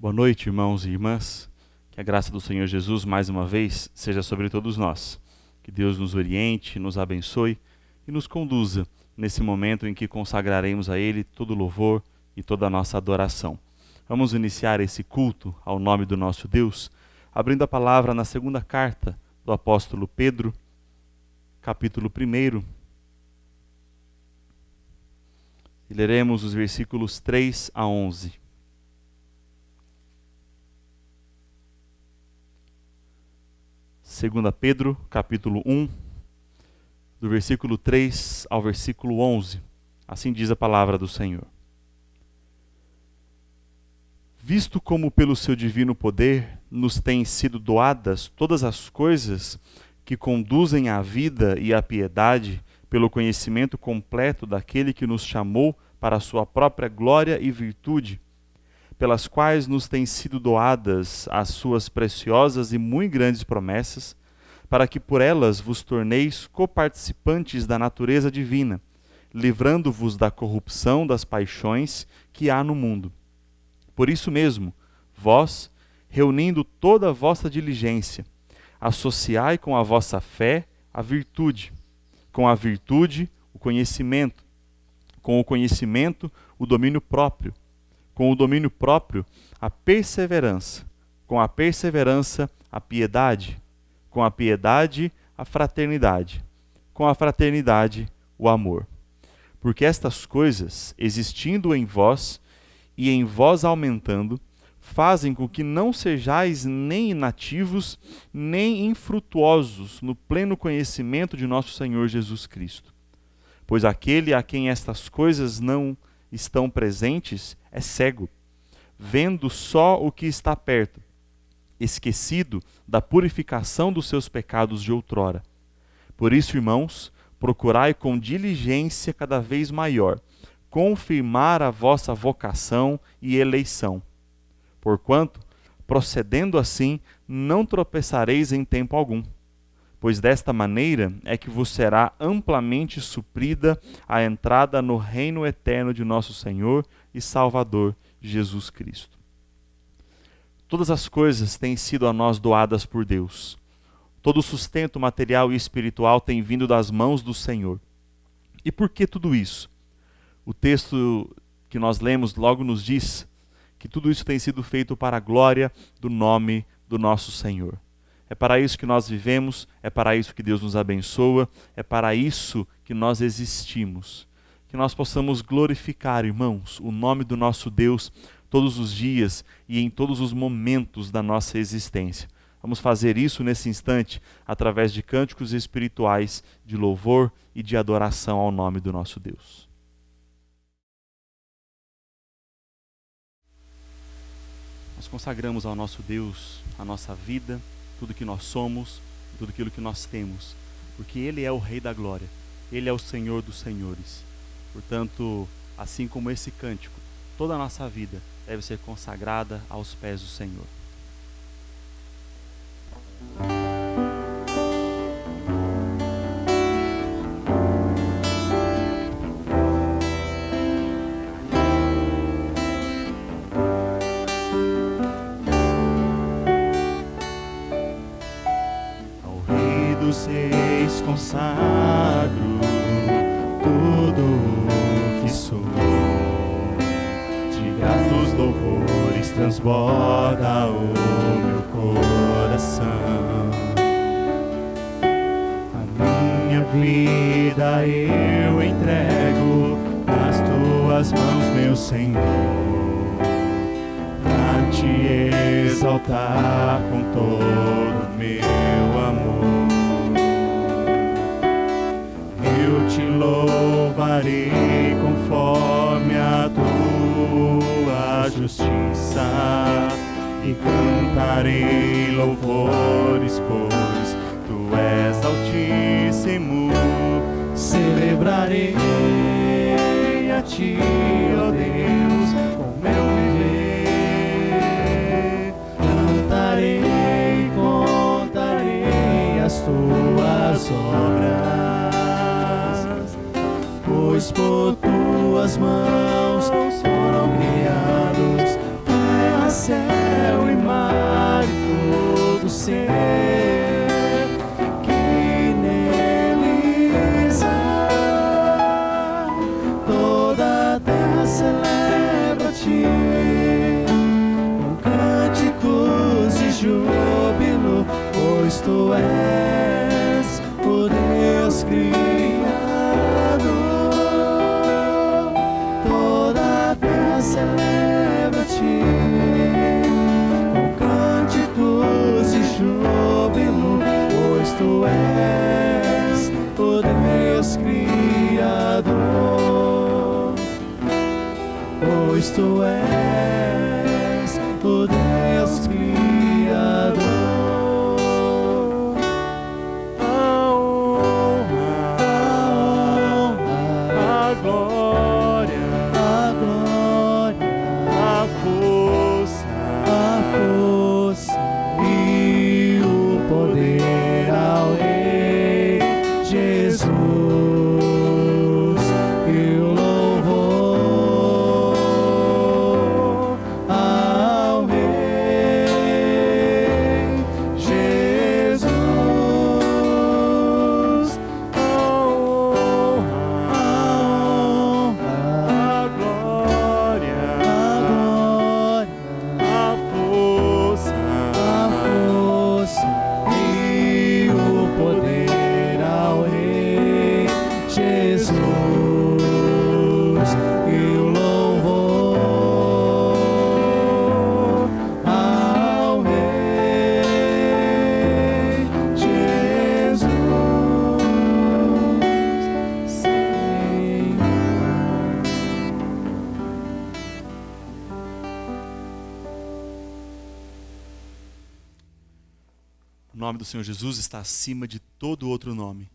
Boa noite, irmãos e irmãs. Que a graça do Senhor Jesus, mais uma vez, seja sobre todos nós. Que Deus nos oriente, nos abençoe e nos conduza nesse momento em que consagraremos a Ele todo o louvor e toda a nossa adoração. Vamos iniciar esse culto ao nome do nosso Deus, abrindo a palavra na segunda carta do apóstolo Pedro, capítulo 1. E leremos os versículos 3 a 11. Segunda Pedro, capítulo 1, do versículo 3 ao versículo 11. Assim diz a palavra do Senhor. Visto como pelo seu divino poder nos têm sido doadas todas as coisas que conduzem à vida e à piedade, pelo conhecimento completo daquele que nos chamou para a sua própria glória e virtude, pelas quais nos têm sido doadas as suas preciosas e muito grandes promessas, para que por elas vos torneis coparticipantes da natureza divina, livrando-vos da corrupção das paixões que há no mundo. Por isso mesmo, vós, reunindo toda a vossa diligência, associai com a vossa fé a virtude, com a virtude o conhecimento, com o conhecimento o domínio próprio, com o domínio próprio, a perseverança, com a perseverança, a piedade, com a piedade, a fraternidade, com a fraternidade, o amor. Porque estas coisas, existindo em vós e em vós aumentando, fazem com que não sejais nem inativos, nem infrutuosos no pleno conhecimento de nosso Senhor Jesus Cristo. Pois aquele a quem estas coisas não estão presentes é cego, vendo só o que está perto, esquecido da purificação dos seus pecados de outrora. Por isso, irmãos, procurai com diligência cada vez maior confirmar a vossa vocação e eleição. Porquanto, procedendo assim, não tropeçareis em tempo algum, pois desta maneira é que vos será amplamente suprida a entrada no reino eterno de nosso Senhor e Salvador Jesus Cristo. Todas as coisas têm sido a nós doadas por Deus. Todo o sustento material e espiritual tem vindo das mãos do Senhor. E por que tudo isso? O texto que nós lemos logo nos diz que tudo isso tem sido feito para a glória do nome do nosso Senhor. É para isso que nós vivemos, é para isso que Deus nos abençoa, é para isso que nós existimos. Que nós possamos glorificar, irmãos, o nome do nosso Deus todos os dias e em todos os momentos da nossa existência. Vamos fazer isso nesse instante através de cânticos espirituais de louvor e de adoração ao nome do nosso Deus. Nós consagramos ao nosso Deus a nossa vida, tudo que nós somos, tudo aquilo que nós temos, porque Ele é o Rei da Glória, Ele é o Senhor dos Senhores. Portanto, assim como esse cântico, toda a nossa vida deve ser consagrada aos pés do Senhor. Reis consagro tudo o que sou, de gratos louvores transborda o meu coração. A minha vida eu entrego nas tuas mãos, meu Senhor, pra te exaltar com todo o meu amor. Eu te louvarei conforme a tua justiça e cantarei louvores, pois tu és altíssimo. Celebrarei a ti, ó Deus, com meu viver. Cantarei, contarei as tuas obras, pois por tuas mãos foram criados terra, céu tu és o Deus Criador. Toda a terra celebra-te com cânticos de júbilo, pois tu és o Deus Criador. Pois tu és o Deus Criador. A honra, a glória, a força e o poder ao Rei Jesus, e o louvor ao Rei Jesus. a honra, a glória, a força e o poder ao Rei Jesus, e o louvor ao Rei Jesus, Senhor. O nome do Senhor Jesus está acima de todo outro nome.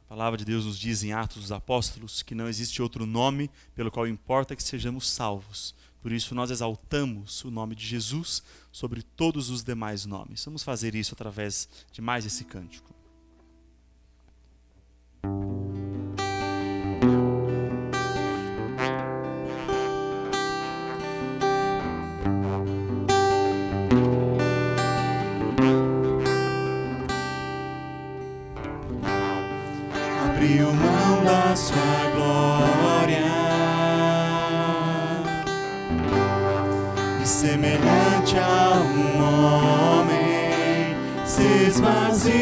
A palavra de Deus nos diz em Atos dos Apóstolos que não existe outro nome pelo qual importa que sejamos salvos. Por isso nós exaltamos o nome de Jesus sobre todos os demais nomes. Vamos fazer isso através de mais esse cântico. abriu mão da sua glória e semelhante a um homem se esvaziou,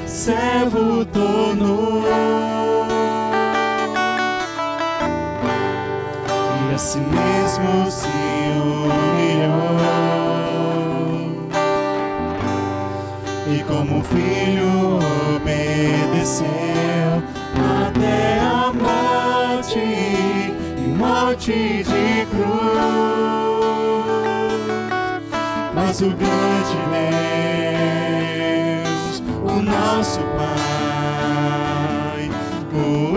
servo tornou e a si mesmo se humilhou e como filho obedeceu até a morte e morte de cruz. Mas o grande Deus, o nosso Pai, o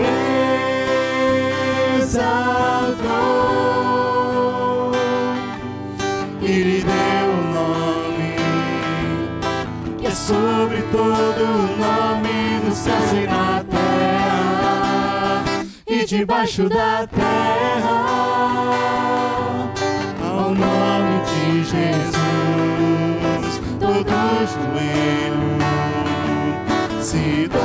exaltou e lhe deu um nome que é sobre todo nome nos céus e na terra e debaixo da terra. Ao nome de Jesus todo joelho se dobrará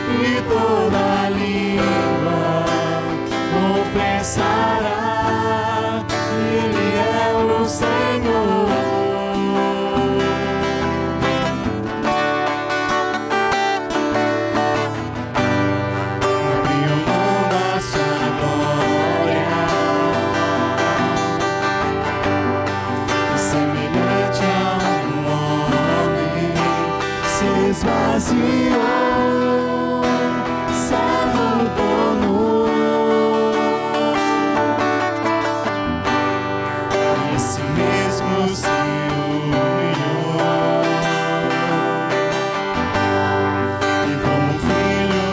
e toda língua confessará que Ele é o Senhor. Abriu mão da sua glória e semelhante a um homem se esvaziou, servo tornou e a si mesmo se humilhou e como filho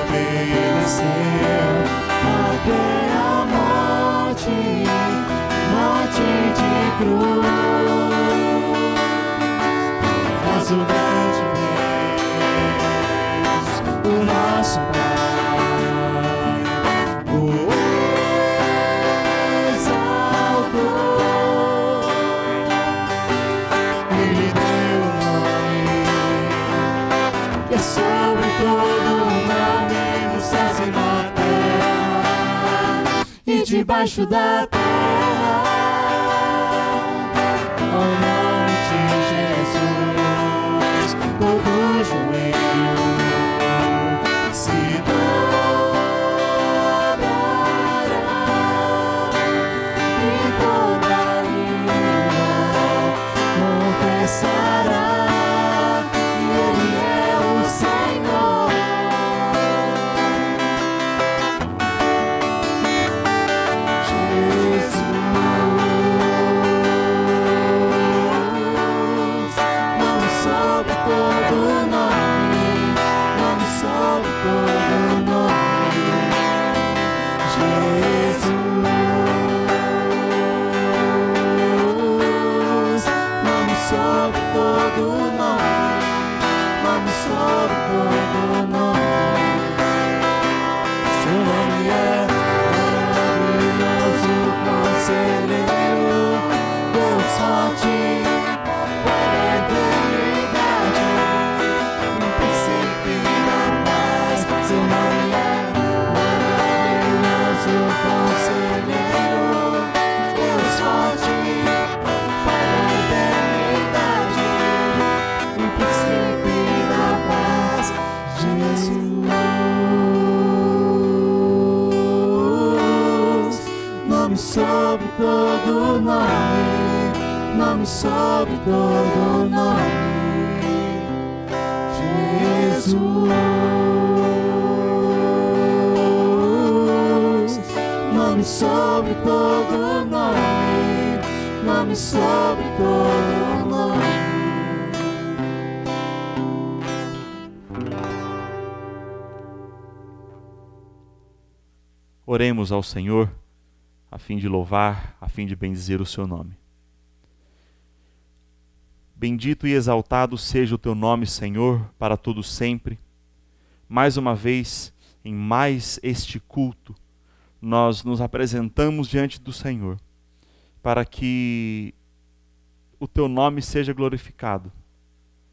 obedeceu até a morte, morte de cruz. Mas o grande Deus, o nosso Pai, o exaltou. Ele deu um nome que é sobre todo nome nos céus e na terra e debaixo da terra. ao nome de Jesus, todo joelho se dobrará e toda língua confessará que Ele é o Senhor. Jesus, nome sobre todo nome, nome sobre todo nome. Jesus, nome sobre todo nome, nome sobre todo nome. Seu nome é maravilhoso, conselheiro, Deus forte, para a eternidade, o príncipe da paz. Seu nome é maravilhoso, conselheiro, Deus forte, para a eternidade, o príncipe da paz. Jesus, nome sobre todo nome, nome sobre todo nome. Jesus, nome sobre todo nome, nome sobre todo nome. Oremos ao Senhor, a fim de louvar, a fim de bendizer o seu nome. Bendito e exaltado seja o teu nome, Senhor, para todo sempre. Mais uma vez, em mais este culto, nós nos apresentamos diante do Senhor, para que o teu nome seja glorificado,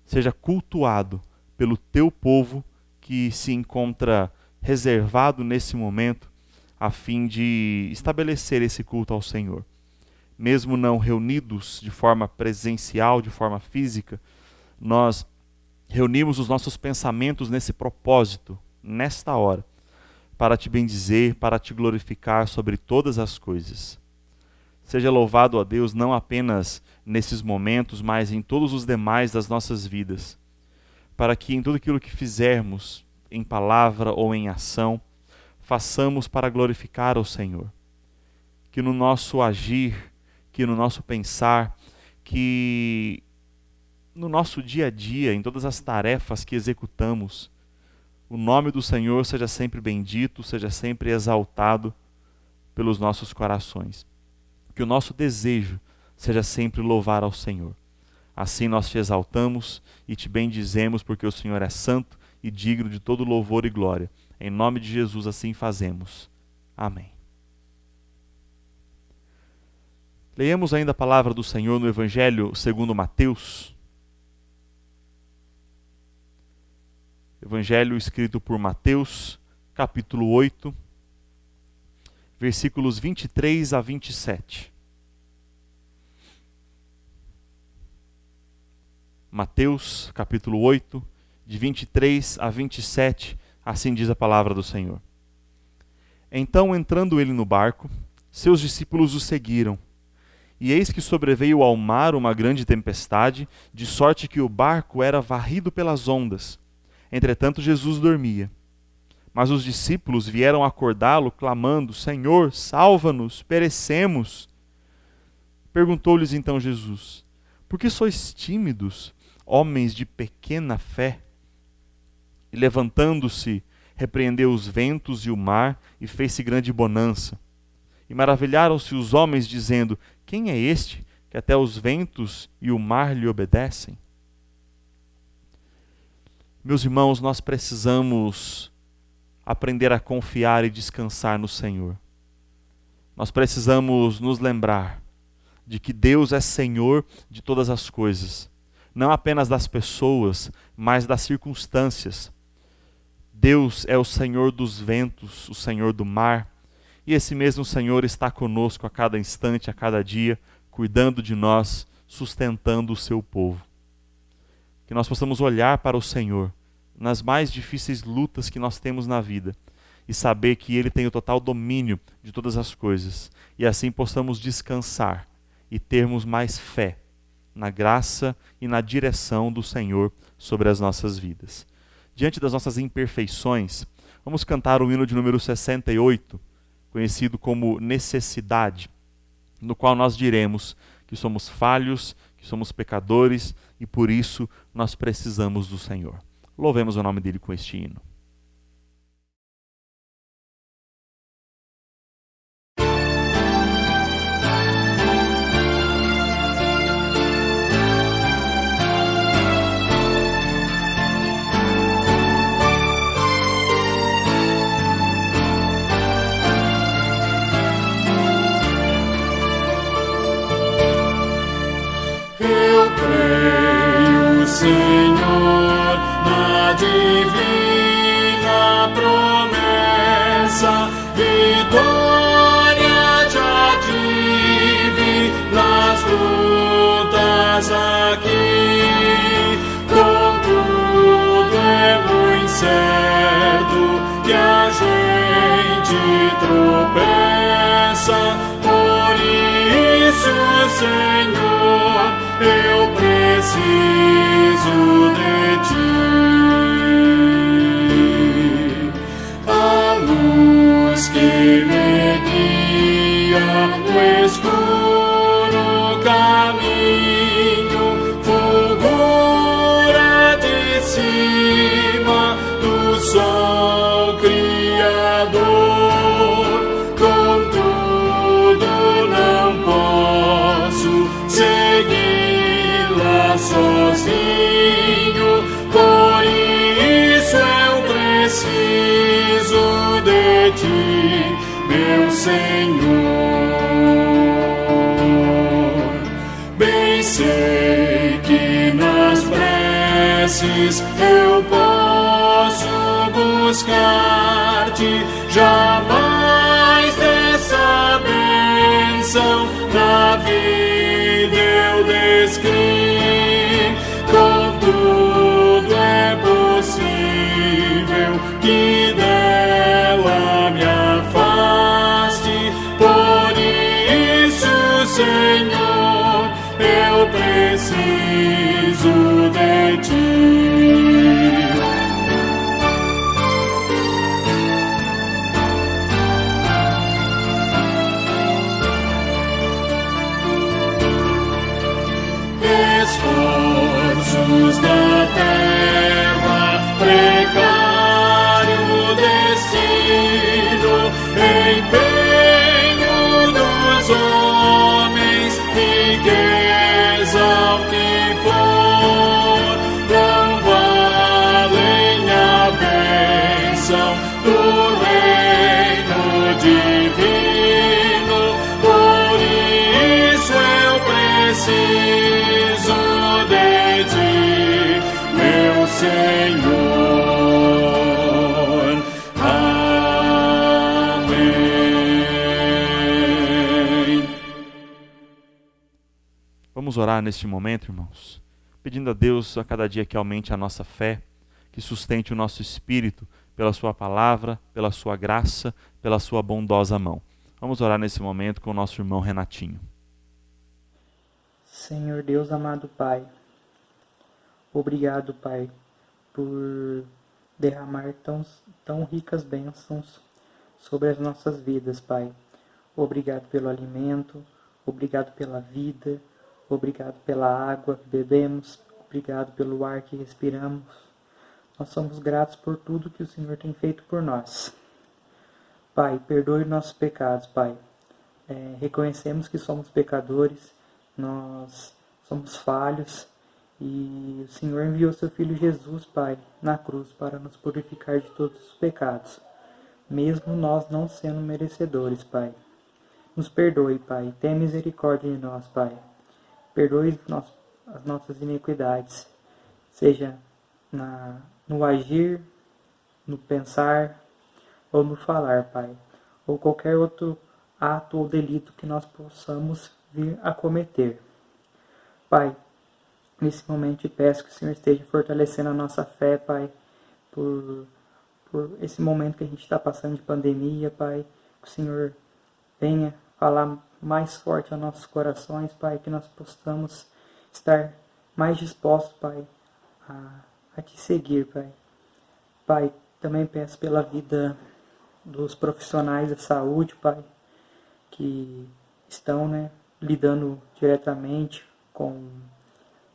seja cultuado pelo teu povo que se encontra reservado nesse momento, a fim de estabelecer esse culto ao Senhor. Mesmo não reunidos de forma presencial, de forma física, nós reunimos os nossos pensamentos nesse propósito, nesta hora, para te bendizer, para te glorificar sobre todas as coisas. Seja louvado a Deus não apenas nesses momentos, mas em todos os demais das nossas vidas, para que em tudo aquilo que fizermos, em palavra ou em ação, façamos para glorificar ao Senhor. Que no nosso agir, que no nosso pensar, que no nosso dia a dia, em todas as tarefas que executamos, o nome do Senhor seja sempre bendito, seja sempre exaltado pelos nossos corações. Que o nosso desejo seja sempre louvar ao Senhor. Assim nós te exaltamos e te bendizemos, porque o Senhor é santo e digno de todo louvor e glória. Em nome de Jesus assim fazemos. Amém. Leiamos ainda a palavra do Senhor no Evangelho segundo Mateus. Evangelho escrito por Mateus, capítulo 8, versículos 23 a 27. Mateus, capítulo 8, de 23 a 27, assim diz a palavra do Senhor. Então, entrando ele no barco, seus discípulos o seguiram. E eis que sobreveio ao mar uma grande tempestade, de sorte que o barco era varrido pelas ondas. Entretanto, Jesus dormia. Mas os discípulos vieram acordá-lo, clamando: Senhor, salva-nos, perecemos. Perguntou-lhes então Jesus: Por que sois tímidos, homens de pequena fé? E levantando-se, repreendeu os ventos e o mar, e fez-se grande bonança. E maravilharam-se os homens, dizendo: Quem é este, que até os ventos e o mar lhe obedecem? Meus irmãos, nós precisamos aprender a confiar e descansar no Senhor. Nós precisamos nos lembrar de que Deus é Senhor de todas as coisas, não apenas das pessoas, mas das circunstâncias. Deus é o Senhor dos ventos, o Senhor do mar, e esse mesmo Senhor está conosco a cada instante, a cada dia, cuidando de nós, sustentando o seu povo. Que nós possamos olhar para o Senhor nas mais difíceis lutas que nós temos na vida e saber que Ele tem o total domínio de todas as coisas, e assim possamos descansar e termos mais fé na graça e na direção do Senhor sobre as nossas vidas. Diante das nossas imperfeições, vamos cantar o hino de número 68, conhecido como Necessidade, no qual nós diremos que somos falhos, que somos pecadores e por isso nós precisamos do Senhor. Louvemos o nome dele com este hino. Eu creio, Senhor, na divina promessa, vitória já tive nas lutas aqui. Contudo é muito certo que a gente tropeça, por isso, Senhor, eu preciso de ti. A luz que me guia no escuro caminho fulgura de cima do sol criador. Contudo não posso segui-la sozinho, por isso eu preciso de ti, meu Senhor. Bem sei que nas preces eu posso buscar-te, jamais dessa bênção na vida eu descri. Contudo é possível que dela me afaste, por isso, Senhor, eu preciso de ti. Esforços da terra, precário destino, empenho dos homens, riqueza o que for, não valem a bênção do reino divino, por isso eu preciso de ti, meu Senhor. Amém. Vamos orar neste momento, irmãos, pedindo a Deus a cada dia que aumente a nossa fé, que sustente o nosso espírito pela sua palavra, pela sua graça, pela sua bondosa mão. Vamos orar nesse momento com o nosso irmão Renatinho. Senhor Deus, amado Pai, obrigado, Pai, por derramar tão ricas bênçãos sobre as nossas vidas, Pai. Obrigado pelo alimento, obrigado pela vida, obrigado pela água que bebemos, obrigado pelo ar que respiramos. Nós somos gratos por tudo que o Senhor tem feito por nós. Pai, perdoe nossos pecados, Pai. Reconhecemos que somos pecadores, nós somos falhos, e o Senhor enviou seu Filho Jesus, Pai, na cruz para nos purificar de todos os pecados, mesmo nós não sendo merecedores, Pai. Nos perdoe, Pai, tenha misericórdia de nós, Pai. Perdoe as nossas iniquidades, seja no agir, no pensar ou no falar, Pai, ou qualquer outro ato ou delito que nós possamos vir a cometer. Pai, nesse momento te peço que o Senhor esteja fortalecendo a nossa fé, Pai, por esse momento que a gente está passando de pandemia, Pai, que o Senhor venha falar mais forte aos nossos corações, Pai, que nós possamos estar mais dispostos, Pai, a te seguir, Pai. Pai, também peço pela vida dos profissionais da saúde, Pai, que estão, lidando diretamente com o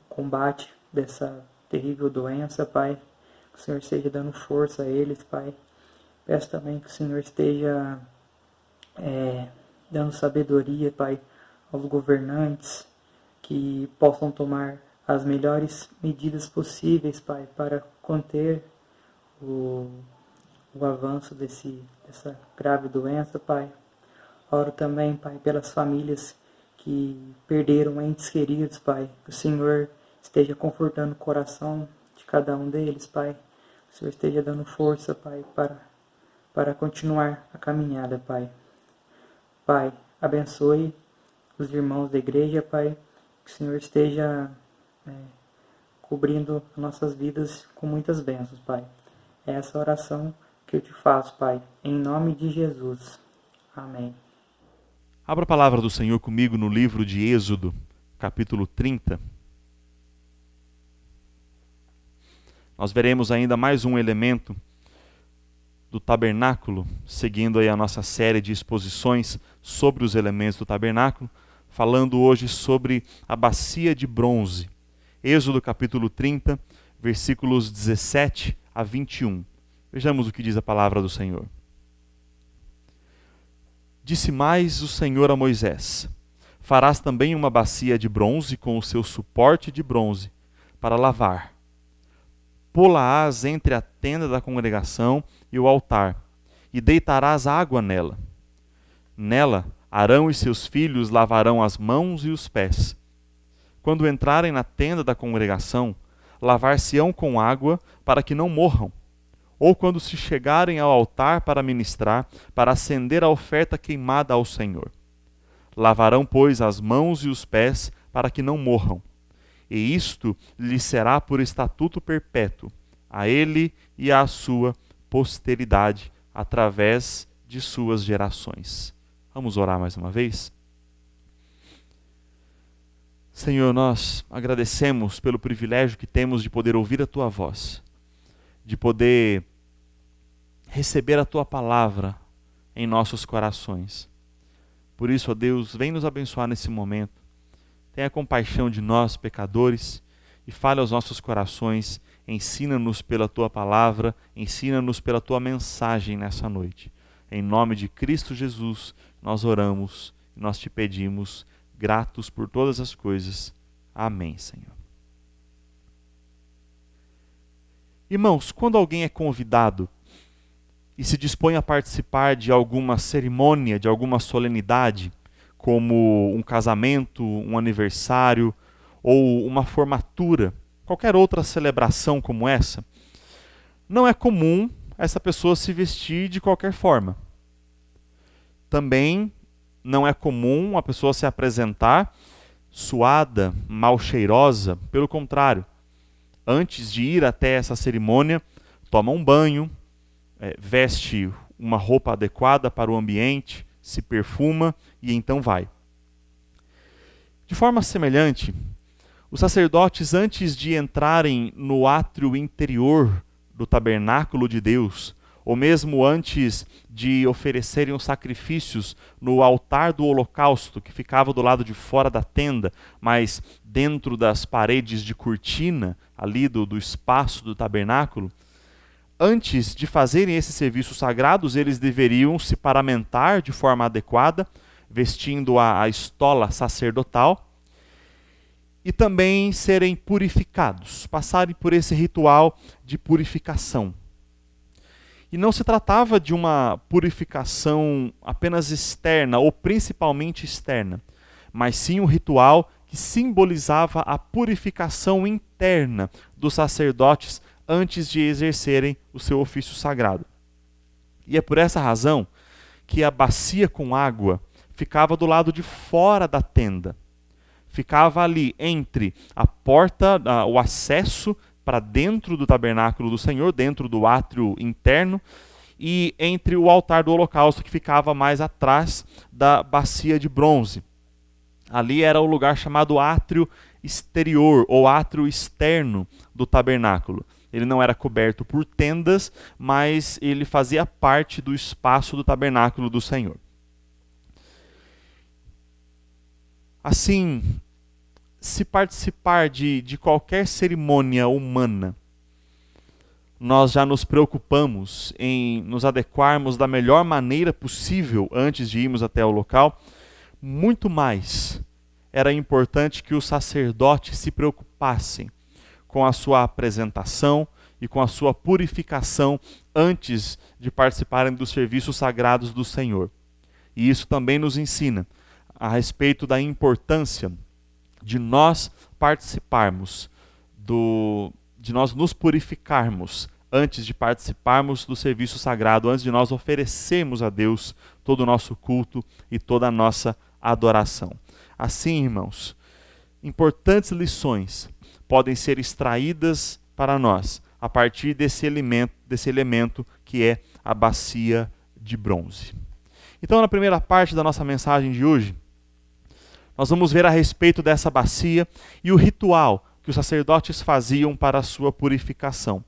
combate dessa terrível doença, Pai. Que o Senhor esteja dando força a eles, Pai. Peço também que o Senhor esteja dando sabedoria, Pai, aos governantes, que possam tomar as melhores medidas possíveis, Pai, para conter o avanço dessa grave doença, Pai. Oro também, Pai, pelas famílias que perderam entes queridos, Pai. Que o Senhor esteja confortando o coração de cada um deles, Pai. Que o Senhor esteja dando força, Pai, para continuar a caminhada, Pai. Pai, abençoe os irmãos da igreja, Pai. Que o Senhor esteja cobrindo nossas vidas com muitas bênçãos, Pai. É essa oração que eu te faço, Pai, em nome de Jesus. Amém. Abra a palavra do Senhor comigo no livro de Êxodo, capítulo 30. Nós veremos ainda mais um elemento do tabernáculo, seguindo aí a nossa série de exposições sobre os elementos do tabernáculo, falando hoje sobre a bacia de bronze. Êxodo capítulo 30, versículos 17 a 21. Vejamos o que diz a palavra do Senhor. Disse mais o Senhor a Moisés: farás também uma bacia de bronze com o seu suporte de bronze para lavar. Pô-la-ás entre a tenda da congregação e o altar, e deitarás água nela. Nela, Arão e seus filhos lavarão as mãos e os pés. Quando entrarem na tenda da congregação, lavar-se-ão com água para que não morram. Ou quando se chegarem ao altar para ministrar, para acender a oferta queimada ao Senhor. Lavarão, pois, as mãos e os pés para que não morram. E isto lhe será por estatuto perpétuo, a ele e à sua posteridade, através de suas gerações. Vamos orar mais uma vez? Senhor, nós agradecemos pelo privilégio que temos de poder ouvir a Tua voz, de poder receber a Tua palavra em nossos corações. Por isso, ó Deus, vem nos abençoar nesse momento. Tenha compaixão de nós, pecadores, e fale aos nossos corações. Ensina-nos pela Tua palavra, ensina-nos pela Tua mensagem nessa noite. Em nome de Cristo Jesus, nós oramos e nós Te pedimos, gratos por todas as coisas. Amém, Senhor. Irmãos, quando alguém é convidado e se dispõe a participar de alguma cerimônia, de alguma solenidade, como um casamento, um aniversário ou uma formatura, qualquer outra celebração como essa, não é comum essa pessoa se vestir de qualquer forma. Também não é comum a pessoa se apresentar suada, mal cheirosa. Pelo contrário, antes de ir até essa cerimônia, toma um banho, veste uma roupa adequada para o ambiente, se perfuma e então vai. De forma semelhante, os sacerdotes, antes de entrarem no átrio interior do tabernáculo de Deus, ou mesmo antes de oferecerem os sacrifícios no altar do holocausto, que ficava do lado de fora da tenda, mas dentro das paredes de cortina, ali do espaço do tabernáculo, antes de fazerem esses serviços sagrados, eles deveriam se paramentar de forma adequada, vestindo a estola sacerdotal, e também serem purificados, passarem por esse ritual de purificação. E não se tratava de uma purificação apenas externa, ou principalmente externa, mas sim um ritual que simbolizava a purificação interna dos sacerdotes antes de exercerem o seu ofício sagrado. E é por essa razão que a bacia com água ficava do lado de fora da tenda. ficava ali entre a porta, o acesso para dentro do tabernáculo do Senhor, dentro do átrio interno, e entre o altar do holocausto, que ficava mais atrás da bacia de bronze. Ali era o lugar chamado átrio exterior, ou átrio externo do tabernáculo. Ele não era coberto por tendas, mas ele fazia parte do espaço do tabernáculo do Senhor. Assim, se participar de qualquer cerimônia humana, nós já nos preocupamos em nos adequarmos da melhor maneira possível antes de irmos até o local, muito mais era importante que os sacerdotes se preocupassem com a sua apresentação e com a sua purificação antes de participarem dos serviços sagrados do Senhor. E isso também nos ensina a respeito da importância de nós participarmos, de nós nos purificarmos antes de participarmos do serviço sagrado, antes de nós oferecermos a Deus todo o nosso culto e toda a nossa adoração. Assim, irmãos, importantes lições podem ser extraídas para nós a partir desse elemento que é a bacia de bronze. Então, na primeira parte da nossa mensagem de hoje, nós vamos ver a respeito dessa bacia e o ritual que os sacerdotes faziam para a sua purificação.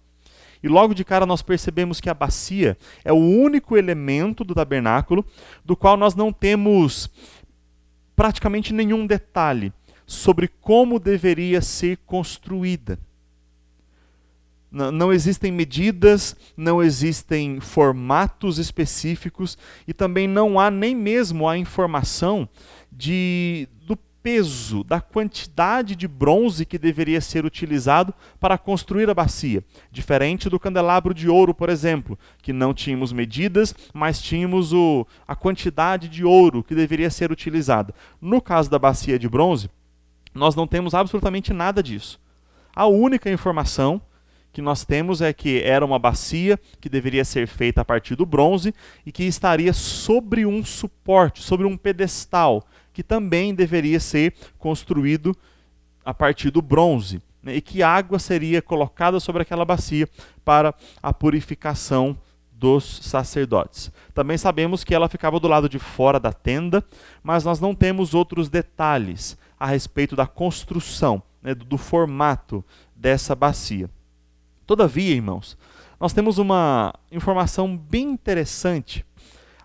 E logo de cara nós percebemos que a bacia é o único elemento do tabernáculo do qual nós não temos praticamente nenhum detalhe sobre como deveria ser construída. Não existem medidas, não existem formatos específicos e também não há nem mesmo a informação do peso, da quantidade de bronze que deveria ser utilizado para construir a bacia. Diferente do candelabro de ouro, por exemplo, que não tínhamos medidas, mas tínhamos a quantidade de ouro que deveria ser utilizada. No caso da bacia de bronze, nós não temos absolutamente nada disso. A única informação que nós temos é que era uma bacia que deveria ser feita a partir do bronze e que estaria sobre um suporte, sobre um pedestal, que também deveria ser construído a partir do bronze, né? E que água seria colocada sobre aquela bacia para a purificação dos sacerdotes. Também sabemos que ela ficava do lado de fora da tenda, mas nós não temos outros detalhes a respeito da construção, né, do formato dessa bacia. Todavia, irmãos, nós temos uma informação bem interessante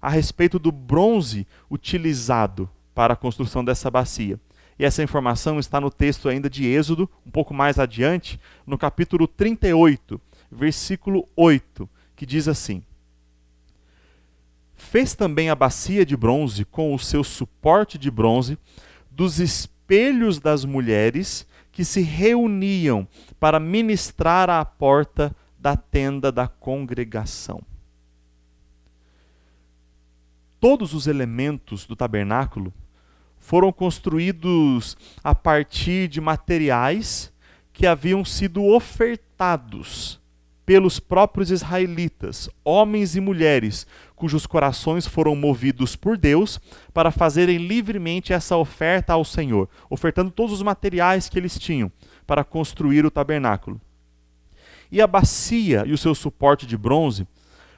a respeito do bronze utilizado para a construção dessa bacia. E essa informação está no texto ainda de Êxodo, um pouco mais adiante, no capítulo 38, versículo 8, que diz assim: Fez também a bacia de bronze com o seu suporte de bronze dos espelhos das mulheres que se reuniam para ministrar à porta da tenda da congregação. Todos os elementos do tabernáculo foram construídos a partir de materiais que haviam sido ofertados pelos próprios israelitas, homens e mulheres, cujos corações foram movidos por Deus para fazerem livremente essa oferta ao Senhor, ofertando todos os materiais que eles tinham para construir o tabernáculo. E a bacia e o seu suporte de bronze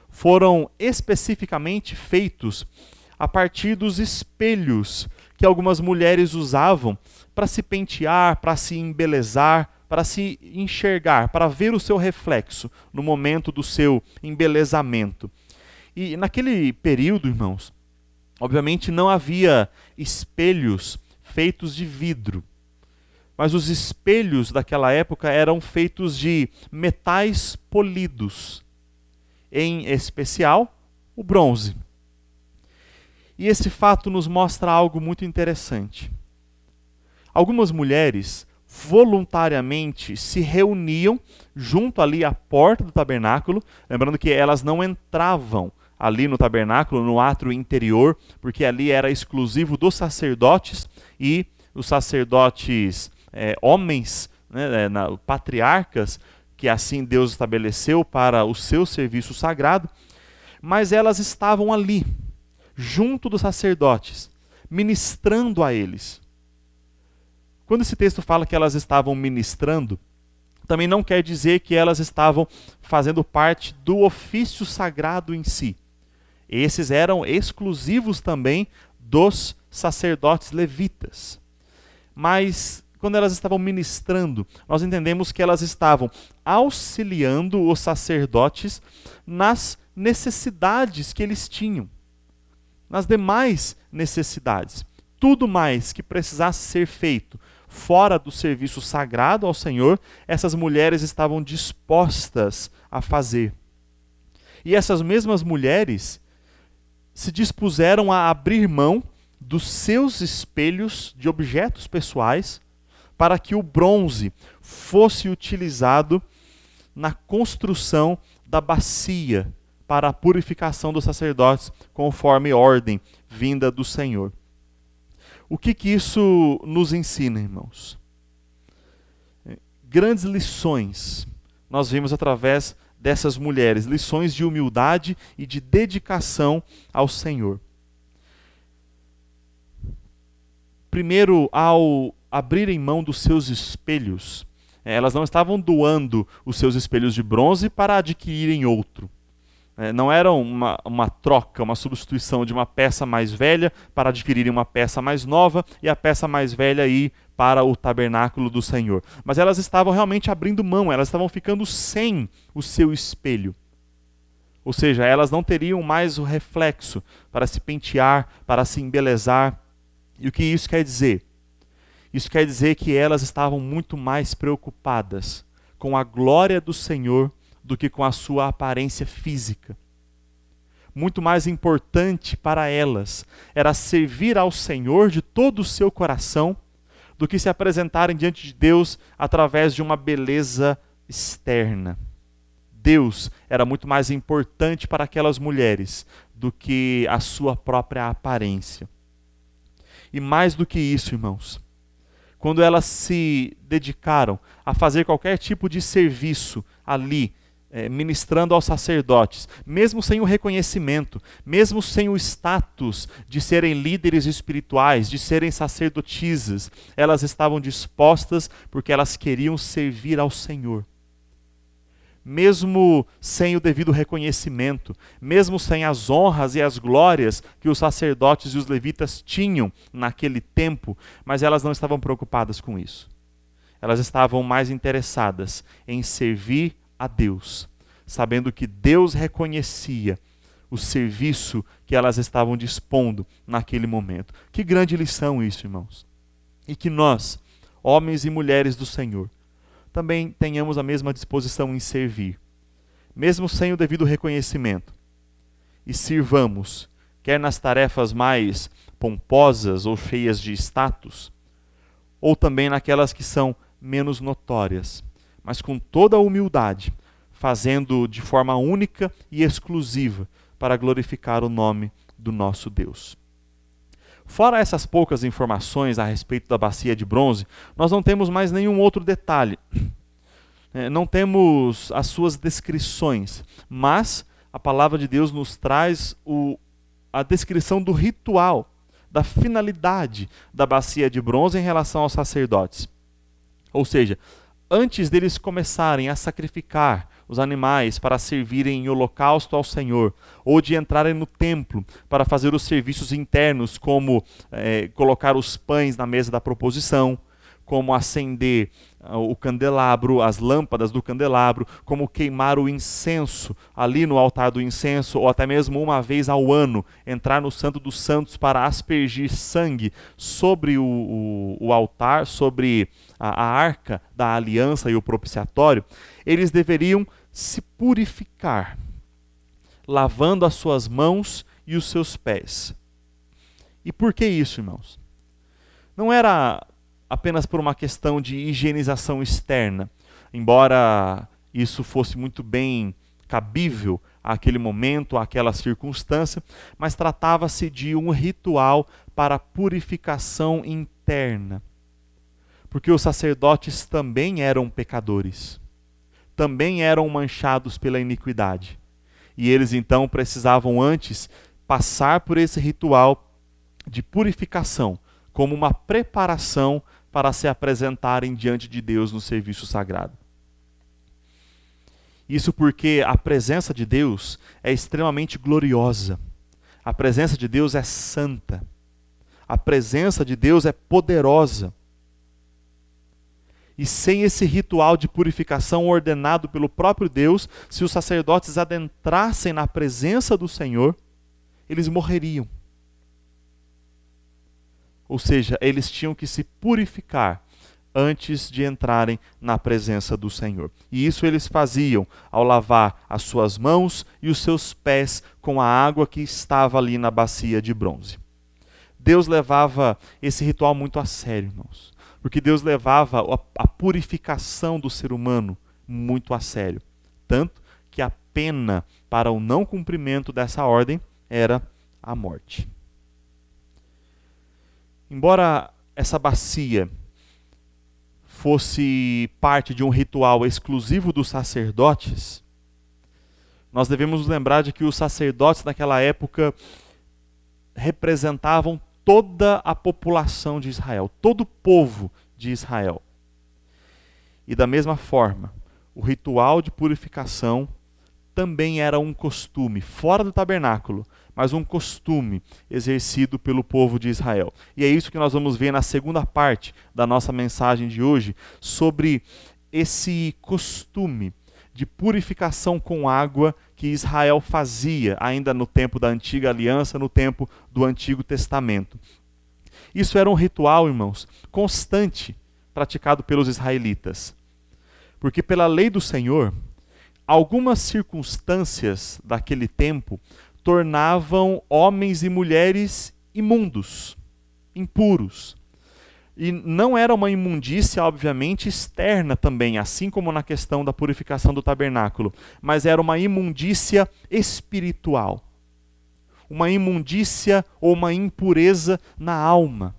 foram especificamente feitos a partir dos espelhos que algumas mulheres usavam para se pentear, para se embelezar, para se enxergar, para ver o seu reflexo no momento do seu embelezamento. E naquele período, irmãos, obviamente não havia espelhos feitos de vidro, mas os espelhos daquela época eram feitos de metais polidos, em especial o bronze. E esse fato nos mostra algo muito interessante. Algumas mulheres voluntariamente se reuniam junto ali à porta do tabernáculo, lembrando que elas não entravam ali no tabernáculo, no átrio interior, porque ali era exclusivo dos sacerdotes, e os sacerdotes homens, né, patriarcas, que assim Deus estabeleceu para o seu serviço sagrado, mas elas estavam ali, junto dos sacerdotes, ministrando a eles. Quando esse texto fala que elas estavam ministrando, também não quer dizer que elas estavam fazendo parte do ofício sagrado em si. Esses eram exclusivos também dos sacerdotes levitas. Mas quando elas estavam ministrando, nós entendemos que elas estavam auxiliando os sacerdotes nas necessidades que eles tinham, nas demais necessidades. Tudo mais que precisasse ser feito fora do serviço sagrado ao Senhor, essas mulheres estavam dispostas a fazer. E essas mesmas mulheres se dispuseram a abrir mão dos seus espelhos de objetos pessoais para que o bronze fosse utilizado na construção da bacia para a purificação dos sacerdotes, conforme ordem vinda do Senhor. O que isso nos ensina, irmãos? Grandes lições nós vimos através dessas mulheres, lições de humildade e de dedicação ao Senhor. Primeiro, ao abrirem mão dos seus espelhos, elas não estavam doando os seus espelhos de bronze para adquirirem outro. Não era uma troca, uma substituição de uma peça mais velha para adquirirem uma peça mais nova e a peça mais velha ir para o tabernáculo do Senhor. Mas elas estavam realmente abrindo mão, elas estavam ficando sem o seu espelho. Ou seja, elas não teriam mais o reflexo para se pentear, para se embelezar. E o que isso quer dizer? Isso quer dizer que elas estavam muito mais preocupadas com a glória do Senhor do que com a sua aparência física. Muito mais importante para elas era servir ao Senhor de todo o seu coração do que se apresentarem diante de Deus através de uma beleza externa. Deus era muito mais importante para aquelas mulheres do que a sua própria aparência. E mais do que isso, irmãos, quando elas se dedicaram a fazer qualquer tipo de serviço ali, ministrando aos sacerdotes, mesmo sem o reconhecimento, mesmo sem o status de serem líderes espirituais, de serem sacerdotisas, elas estavam dispostas porque elas queriam servir ao Senhor. Mesmo sem o devido reconhecimento, mesmo sem as honras e as glórias que os sacerdotes e os levitas tinham naquele tempo, mas elas não estavam preocupadas com isso. Elas estavam mais interessadas em servir a Deus, sabendo que Deus reconhecia o serviço que elas estavam dispondo naquele momento. Que grande lição isso, irmãos. E que nós, homens e mulheres do Senhor, também tenhamos a mesma disposição em servir, mesmo sem o devido reconhecimento. E sirvamos, quer nas tarefas mais pomposas ou cheias de status, ou também naquelas que são menos notórias, mas com toda a humildade, fazendo de forma única e exclusiva para glorificar o nome do nosso Deus. Fora essas poucas informações a respeito da bacia de bronze, nós não temos mais nenhum outro detalhe. Não temos as suas descrições, mas a palavra de Deus nos traz a descrição do ritual, da finalidade da bacia de bronze em relação aos sacerdotes. Ou seja, antes deles começarem a sacrificar os animais para servirem em holocausto ao Senhor, ou de entrarem no templo para fazer os serviços internos, como colocar os pães na mesa da proposição, como acender o candelabro, as lâmpadas do candelabro, como queimar o incenso ali no altar do incenso, ou até mesmo uma vez ao ano, entrar no Santo dos Santos para aspergir sangue sobre o altar, sobre a arca da aliança e o propiciatório, eles deveriam se purificar, lavando as suas mãos e os seus pés. E por que isso, irmãos? Não era apenas por uma questão de higienização externa, embora isso fosse muito bem cabível àquele momento, àquela circunstância, mas tratava-se de um ritual para purificação interna. Porque os sacerdotes também eram pecadores, também eram manchados pela iniquidade. E eles então precisavam antes passar por esse ritual de purificação, como uma preparação para se apresentarem diante de Deus no serviço sagrado. Isso porque a presença de Deus é extremamente gloriosa. A presença de Deus é santa. A presença de Deus é poderosa. E sem esse ritual de purificação ordenado pelo próprio Deus, se os sacerdotes adentrassem na presença do Senhor, eles morreriam. Ou seja, eles tinham que se purificar antes de entrarem na presença do Senhor. E isso eles faziam ao lavar as suas mãos e os seus pés com a água que estava ali na bacia de bronze. Deus levava esse ritual muito a sério, irmãos. Porque Deus levava a purificação do ser humano muito a sério. Tanto que a pena para o não cumprimento dessa ordem era a morte. Embora essa bacia fosse parte de um ritual exclusivo dos sacerdotes, nós devemos nos lembrar de que os sacerdotes naquela época representavam toda a população de Israel, todo o povo de Israel. E da mesma forma, o ritual de purificação também era um costume, fora do tabernáculo, mas um costume exercido pelo povo de Israel. E é isso que nós vamos ver na segunda parte da nossa mensagem de hoje, sobre esse costume de purificação com água que Israel fazia ainda no tempo da antiga aliança, no tempo do Antigo Testamento. Isso era um ritual, irmãos, constante, praticado pelos israelitas. Porque pela lei do Senhor, algumas circunstâncias daquele tempo tornavam homens e mulheres imundos, impuros. E não era uma imundícia, obviamente, externa também, assim como na questão da purificação do tabernáculo, mas era uma imundícia espiritual. Uma imundícia ou uma impureza na alma,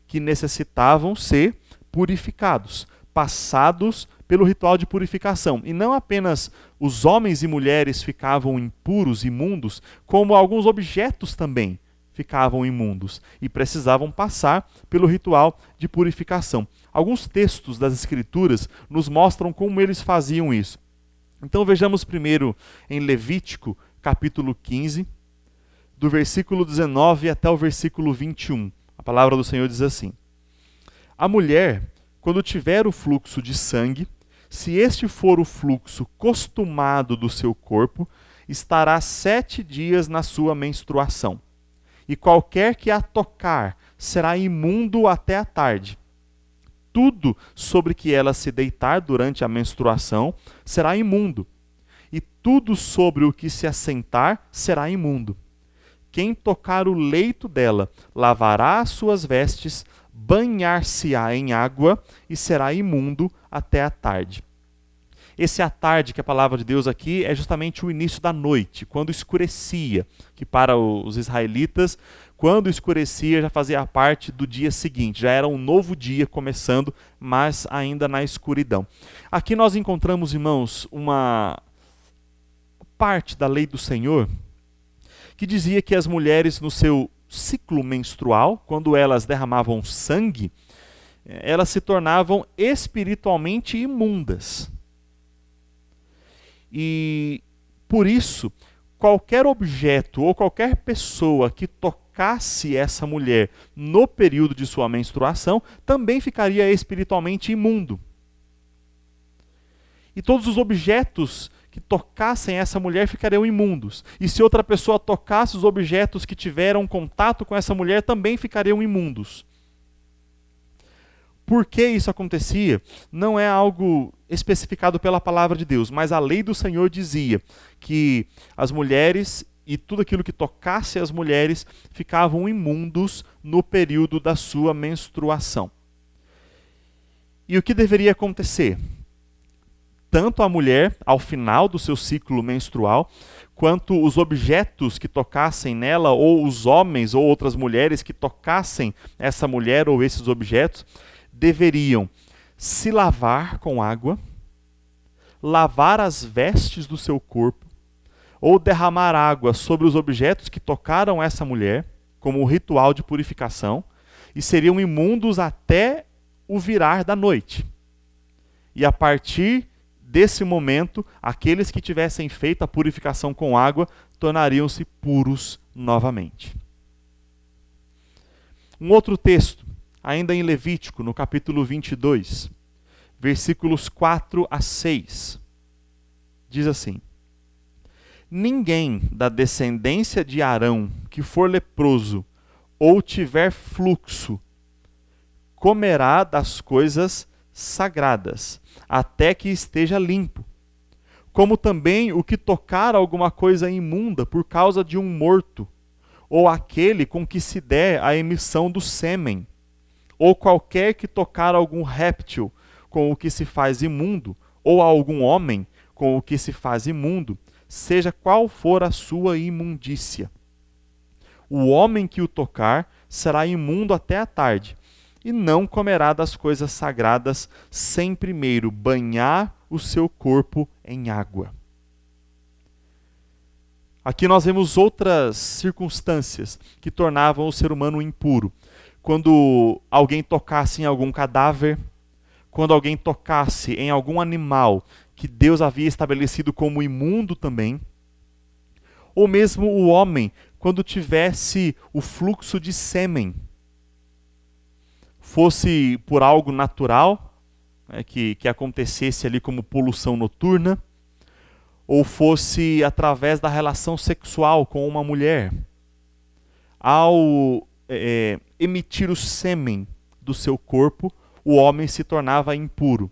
que necessitavam ser purificados, passados pelo ritual de purificação. E não apenas os homens e mulheres ficavam impuros, imundos, como alguns objetos também ficavam imundos e precisavam passar pelo ritual de purificação. Alguns textos das Escrituras nos mostram como eles faziam isso. Então vejamos primeiro em Levítico, capítulo 15, do versículo 19 até o versículo 21. A palavra do Senhor diz assim: a mulher, quando tiver o fluxo de sangue, se este for o fluxo costumado do seu corpo, estará 7 dias na sua menstruação. E qualquer que a tocar será imundo até a tarde. Tudo sobre que ela se deitar durante a menstruação será imundo. E tudo sobre o que se assentar será imundo. Quem tocar o leito dela lavará as suas vestes, banhar-se-á em água e será imundo até a tarde. Esse à tarde, que a palavra de Deus aqui, é justamente o início da noite, quando escurecia, que para os israelitas, quando escurecia já fazia parte do dia seguinte, já era um novo dia começando, mas ainda na escuridão. Aqui nós encontramos, irmãos, uma parte da lei do Senhor, que dizia que as mulheres no seu ciclo menstrual, quando elas derramavam sangue, elas se tornavam espiritualmente imundas. E por isso, qualquer objeto ou qualquer pessoa que tocasse essa mulher no período de sua menstruação também ficaria espiritualmente imundo. E todos os objetos que tocassem essa mulher ficariam imundos. E se outra pessoa tocasse os objetos que tiveram contato com essa mulher, também ficariam imundos. Por que isso acontecia? Não é algo especificado pela palavra de Deus, mas a lei do Senhor dizia que as mulheres e tudo aquilo que tocasse as mulheres ficavam imundos no período da sua menstruação. E o que deveria acontecer? Tanto a mulher, ao final do seu ciclo menstrual, quanto os objetos que tocassem nela, ou os homens ou outras mulheres que tocassem essa mulher ou esses objetos, deveriam se lavar com água, lavar as vestes do seu corpo, ou derramar água sobre os objetos que tocaram essa mulher, como um ritual de purificação, e seriam imundos até o virar da noite. E a partir desse momento, aqueles que tivessem feito a purificação com água tornariam-se puros novamente. Um outro texto, ainda em Levítico, no capítulo 22, versículos 4 a 6, diz assim: ninguém da descendência de Arão que for leproso ou tiver fluxo comerá das coisas sagradas, até que esteja limpo. Como também o que tocar alguma coisa imunda por causa de um morto, ou aquele com que se der a emissão do sêmen, ou qualquer que tocar algum réptil com o que se faz imundo, ou algum homem com o que se faz imundo, seja qual for a sua imundícia. O homem que o tocar será imundo até a tarde, e não comerá das coisas sagradas sem primeiro banhar o seu corpo em água. Aqui nós vemos outras circunstâncias que tornavam o ser humano impuro. Quando alguém tocasse em algum cadáver, quando alguém tocasse em algum animal que Deus havia estabelecido como imundo também, ou mesmo o homem, quando tivesse o fluxo de sêmen, fosse por algo natural, que acontecesse ali como poluição noturna, ou fosse através da relação sexual com uma mulher, ao emitir o sêmen do seu corpo, o homem se tornava impuro.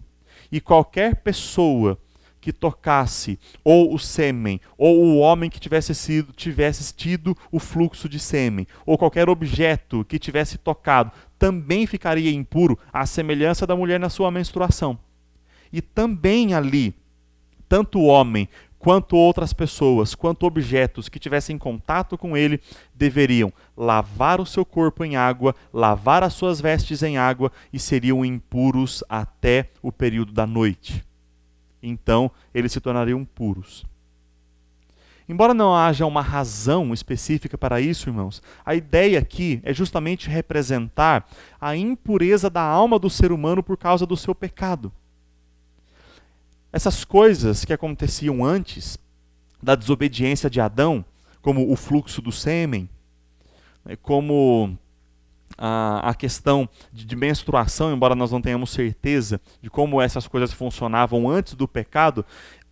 E qualquer pessoa que tocasse ou o sêmen, ou o homem que tivesse tido o fluxo de sêmen, ou qualquer objeto que tivesse tocado, também ficaria impuro, à semelhança da mulher na sua menstruação. E também ali, tanto o homem, quanto outras pessoas, quanto objetos que tivessem contato com ele, deveriam lavar o seu corpo em água, lavar as suas vestes em água, e seriam impuros até o período da noite. Então, eles se tornariam puros. Embora não haja uma razão específica para isso, irmãos, a ideia aqui é justamente representar a impureza da alma do ser humano por causa do seu pecado. Essas coisas que aconteciam antes da desobediência de Adão, como o fluxo do sêmen, como a questão de menstruação, embora nós não tenhamos certeza de como essas coisas funcionavam antes do pecado,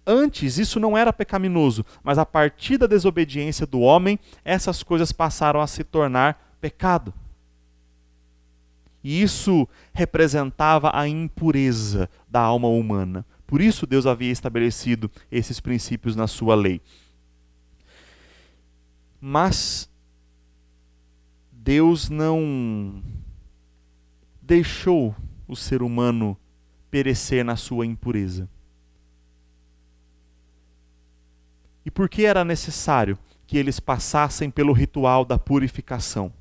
antes isso não era pecaminoso, mas a partir da desobediência do homem, essas coisas passaram a se tornar pecado. E isso representava a impureza da alma humana. Por isso Deus havia estabelecido esses princípios na sua lei. Mas Deus não deixou o ser humano perecer na sua impureza. E por que era necessário que eles passassem pelo ritual da purificação?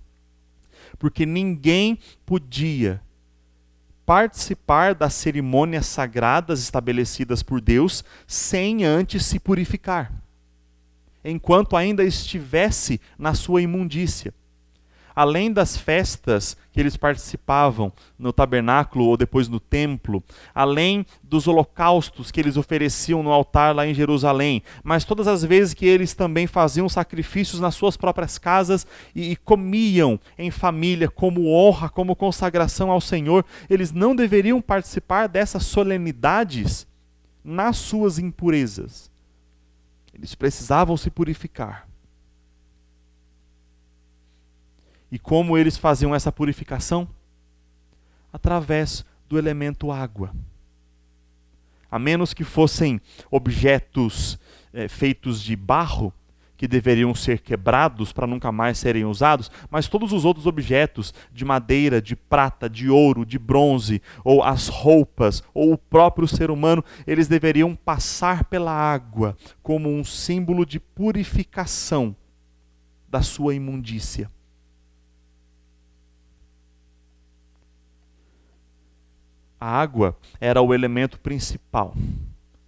Porque ninguém podia participar das cerimônias sagradas estabelecidas por Deus sem antes se purificar, enquanto ainda estivesse na sua imundícia. Além das festas que eles participavam no tabernáculo ou depois no templo, além dos holocaustos que eles ofereciam no altar lá em Jerusalém, mas todas as vezes que eles também faziam sacrifícios nas suas próprias casas e comiam em família como honra, como consagração ao Senhor, eles não deveriam participar dessas solenidades nas suas impurezas. Eles precisavam se purificar. E como eles faziam essa purificação? Através do elemento água. A menos que fossem objetos feitos de barro, que deveriam ser quebrados para nunca mais serem usados, mas todos os outros objetos de madeira, de prata, de ouro, de bronze, ou as roupas, ou o próprio ser humano, eles deveriam passar pela água como um símbolo de purificação da sua imundícia. A água era o elemento principal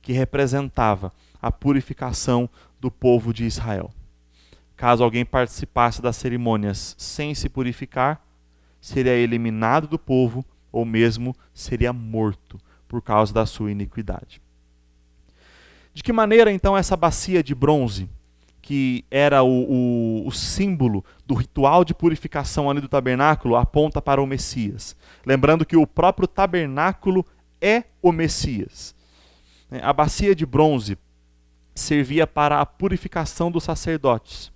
que representava a purificação do povo de Israel. Caso alguém participasse das cerimônias sem se purificar, seria eliminado do povo ou mesmo seria morto por causa da sua iniquidade. De que maneira, então, essa bacia de bronze, que era o símbolo do ritual de purificação ali do tabernáculo, aponta para o Messias? Lembrando que o próprio tabernáculo é o Messias. A bacia de bronze servia para a purificação dos sacerdotes,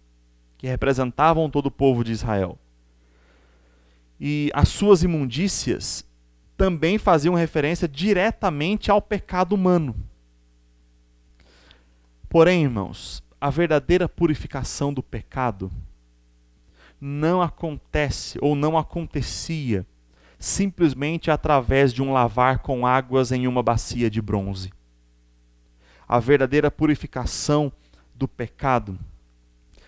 que representavam todo o povo de Israel. E as suas imundícias também faziam referência diretamente ao pecado humano. Porém, irmãos, a verdadeira purificação do pecado não acontece ou não acontecia simplesmente através de um lavar com águas em uma bacia de bronze. A verdadeira purificação do pecado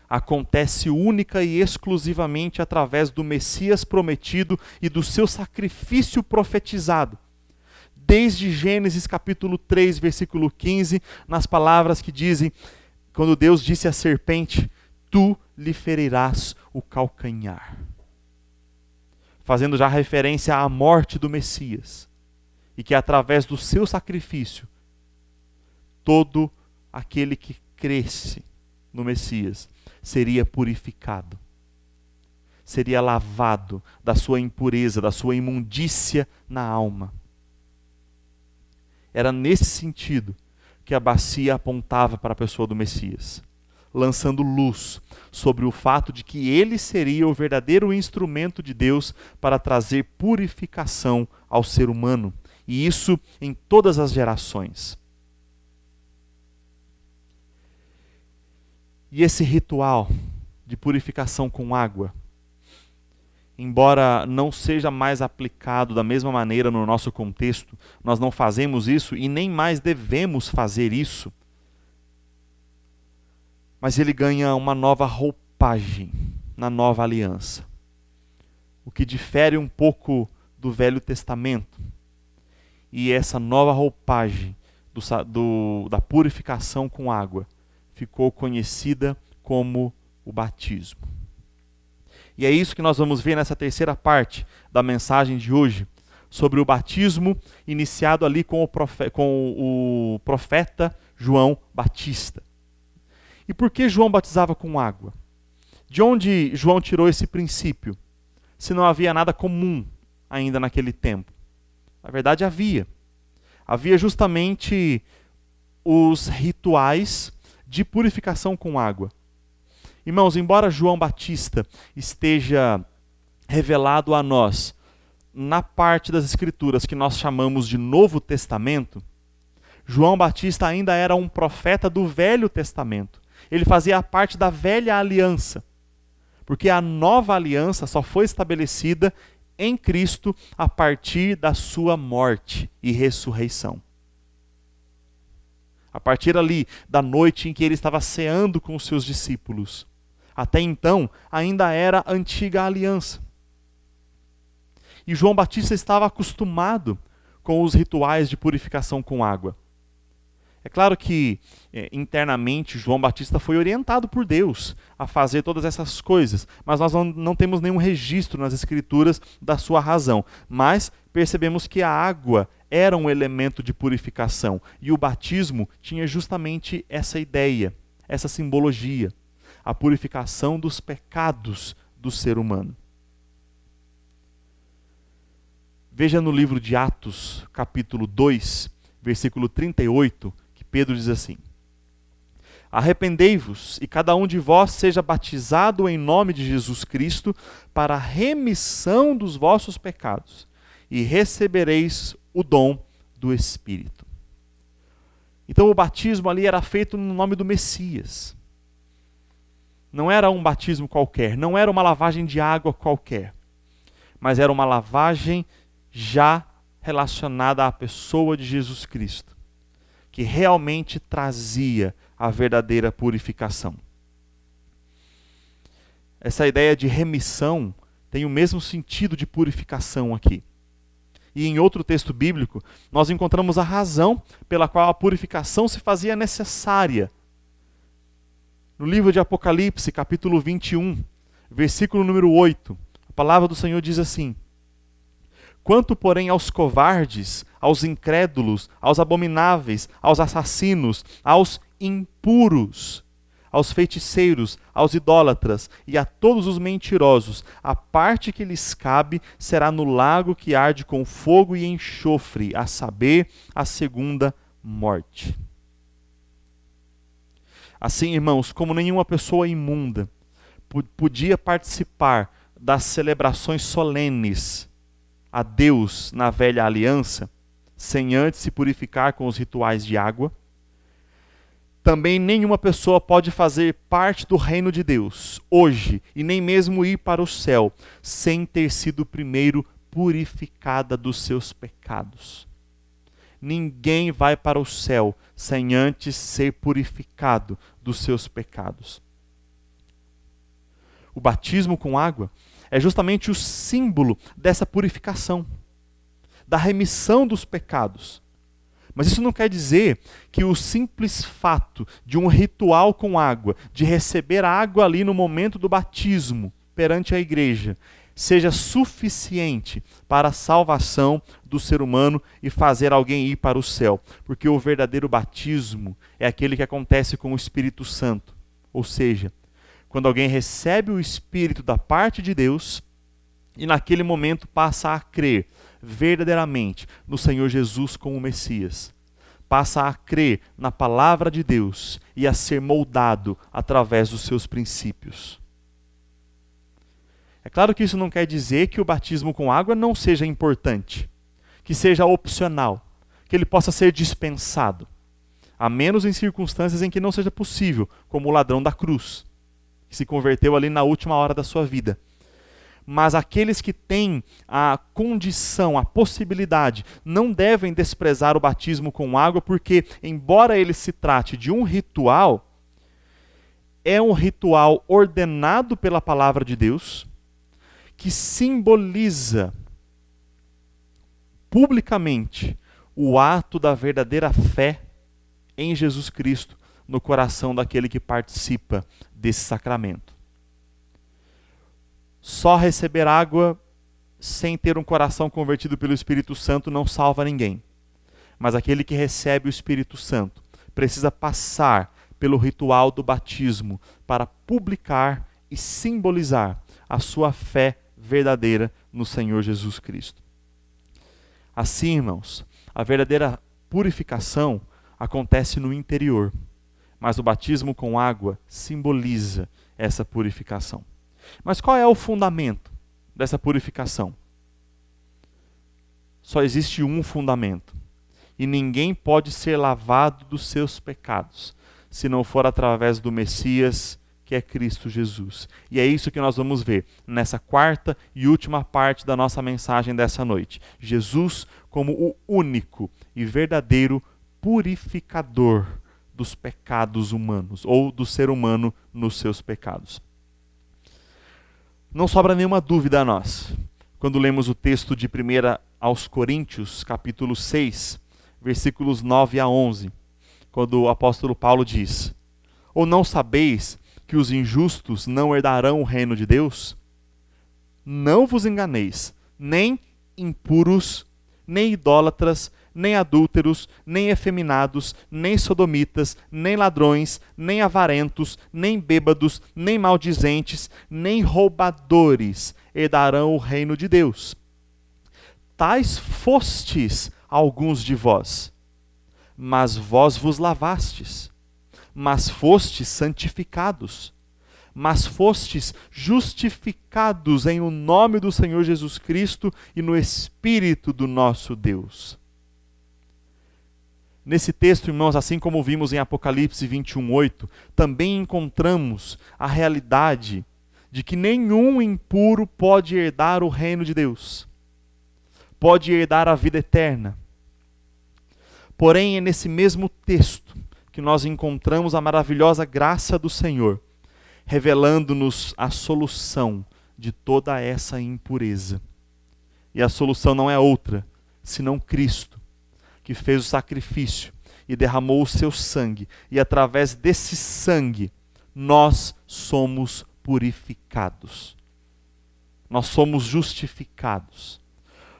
acontece única e exclusivamente através do Messias prometido e do seu sacrifício profetizado. Desde Gênesis capítulo 3, versículo 15, nas palavras que dizem, quando Deus disse à serpente, tu lhe ferirás o calcanhar. Fazendo já referência à morte do Messias. E que através do seu sacrifício, todo aquele que cresce no Messias seria purificado. Seria lavado da sua impureza, da sua imundícia na alma. Era nesse sentido que a bacia apontava para a pessoa do Messias, lançando luz sobre o fato de que ele seria o verdadeiro instrumento de Deus para trazer purificação ao ser humano, e isso em todas as gerações. E esse ritual de purificação com água, embora não seja mais aplicado da mesma maneira no nosso contexto, nós não fazemos isso e nem mais devemos fazer isso, mas ele ganha uma nova roupagem na nova aliança. O que difere um pouco do Velho Testamento. E essa nova roupagem da purificação com água ficou conhecida como o batismo. E é isso que nós vamos ver nessa terceira parte da mensagem de hoje, sobre o batismo iniciado ali com o profeta João Batista. E por que João batizava com água? De onde João tirou esse princípio? Se não havia nada comum ainda naquele tempo. Na verdade havia. Havia justamente os rituais de purificação com água. Irmãos, embora João Batista esteja revelado a nós na parte das Escrituras que nós chamamos de Novo Testamento, João Batista ainda era um profeta do Velho Testamento. Ele fazia parte da velha aliança, porque a nova aliança só foi estabelecida em Cristo a partir da sua morte e ressurreição. A partir ali da noite em que ele estava ceando com os seus discípulos. Até então, ainda era a antiga aliança. E João Batista estava acostumado com os rituais de purificação com água. É claro que internamente João Batista foi orientado por Deus a fazer todas essas coisas, mas nós não temos nenhum registro nas Escrituras da sua razão. Mas percebemos que a água era um elemento de purificação e o batismo tinha justamente essa ideia, essa simbologia, a purificação dos pecados do ser humano. Veja no livro de Atos, capítulo 2, versículo 38, que Pedro diz assim: arrependei-vos e cada um de vós seja batizado em nome de Jesus Cristo para a remissão dos vossos pecados e recebereis o dom do Espírito. Então o batismo ali era feito no nome do Messias. Não era um batismo qualquer, não era uma lavagem de água qualquer, mas era uma lavagem já relacionada à pessoa de Jesus Cristo, que realmente trazia a verdadeira purificação. Essa ideia de remissão tem o mesmo sentido de purificação aqui. E em outro texto bíblico, nós encontramos a razão pela qual a purificação se fazia necessária. No livro de Apocalipse, capítulo 21, versículo número 8, a palavra do Senhor diz assim: Quanto, porém, aos covardes, aos incrédulos, aos abomináveis, aos assassinos, aos impuros, aos feiticeiros, aos idólatras e a todos os mentirosos, a parte que lhes cabe será no lago que arde com fogo e enxofre, a saber, a segunda morte. Assim, irmãos, como nenhuma pessoa imunda podia participar das celebrações solenes a Deus na velha aliança, sem antes se purificar com os rituais de água, também nenhuma pessoa pode fazer parte do reino de Deus hoje, e nem mesmo ir para o céu, sem ter sido primeiro purificada dos seus pecados. Ninguém vai para o céu sem antes ser purificado dos seus pecados. O batismo com água é justamente o símbolo dessa purificação, da remissão dos pecados. Mas isso não quer dizer que o simples fato de um ritual com água, de receber água ali no momento do batismo perante a igreja, seja suficiente para a salvação do ser humano e fazer alguém ir para o céu. Porque o verdadeiro batismo é aquele que acontece com o Espírito Santo. Ou seja, quando alguém recebe o Espírito da parte de Deus e naquele momento passa a crer verdadeiramente no Senhor Jesus como Messias, passa a crer na palavra de Deus e a ser moldado através dos seus princípios. É claro que isso não quer dizer que o batismo com água não seja importante, que seja opcional, que ele possa ser dispensado, a menos em circunstâncias em que não seja possível, como o ladrão da cruz, que se converteu ali na última hora da sua vida. Mas aqueles que têm a condição, a possibilidade, não devem desprezar o batismo com água, porque, embora ele se trate de um ritual, é um ritual ordenado pela palavra de Deus, que simboliza publicamente o ato da verdadeira fé em Jesus Cristo no coração daquele que participa desse sacramento. Só receber água sem ter um coração convertido pelo Espírito Santo não salva ninguém. Mas aquele que recebe o Espírito Santo precisa passar pelo ritual do batismo para publicar e simbolizar a sua fé verdadeira no Senhor Jesus Cristo. Assim, irmãos, a verdadeira purificação acontece no interior, mas o batismo com água simboliza essa purificação. Mas qual é o fundamento dessa purificação? Só existe um fundamento, e ninguém pode ser lavado dos seus pecados, se não for através do Messias, que é Cristo Jesus. E é isso que nós vamos ver nessa quarta e última parte da nossa mensagem dessa noite. Jesus como o único e verdadeiro purificador dos pecados humanos, ou do ser humano nos seus pecados. Não sobra nenhuma dúvida a nós, quando lemos o texto de 1 aos Coríntios, capítulo 6, versículos 9 a 11, quando o apóstolo Paulo diz: ou não sabeis que os injustos não herdarão o reino de Deus? Não vos enganeis, nem impuros, nem idólatras, nem adúlteros, nem efeminados, nem sodomitas, nem ladrões, nem avarentos, nem bêbados, nem maldizentes, nem roubadores herdarão o reino de Deus. Tais fostes alguns de vós, mas vós vos lavastes, mas fostes santificados, mas fostes justificados em o nome do Senhor Jesus Cristo e no Espírito do nosso Deus. Nesse texto, irmãos, assim como vimos em Apocalipse 21:8, também encontramos a realidade de que nenhum impuro pode herdar o reino de Deus, pode herdar a vida eterna. Porém, é nesse mesmo texto que nós encontramos a maravilhosa graça do Senhor, revelando-nos a solução de toda essa impureza. E a solução não é outra, senão Cristo, que fez o sacrifício e derramou o seu sangue, e através desse sangue nós somos purificados. Nós somos justificados.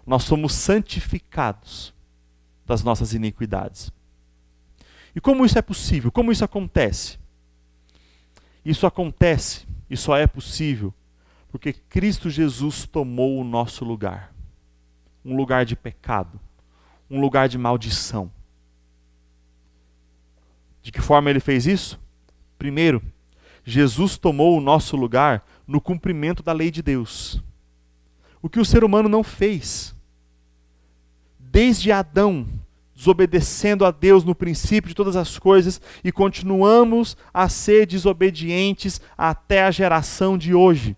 nós somos santificados das nossas iniquidades. E como isso é possível? Como isso acontece? Isso acontece e só é possível porque Cristo Jesus tomou o nosso lugar. Um lugar de pecado, um lugar de maldição. De que forma ele fez isso? Primeiro, Jesus tomou o nosso lugar no cumprimento da lei de Deus. O que o ser humano não fez. Desde Adão, desobedecendo a Deus no princípio de todas as coisas, e continuamos a ser desobedientes até a geração de hoje,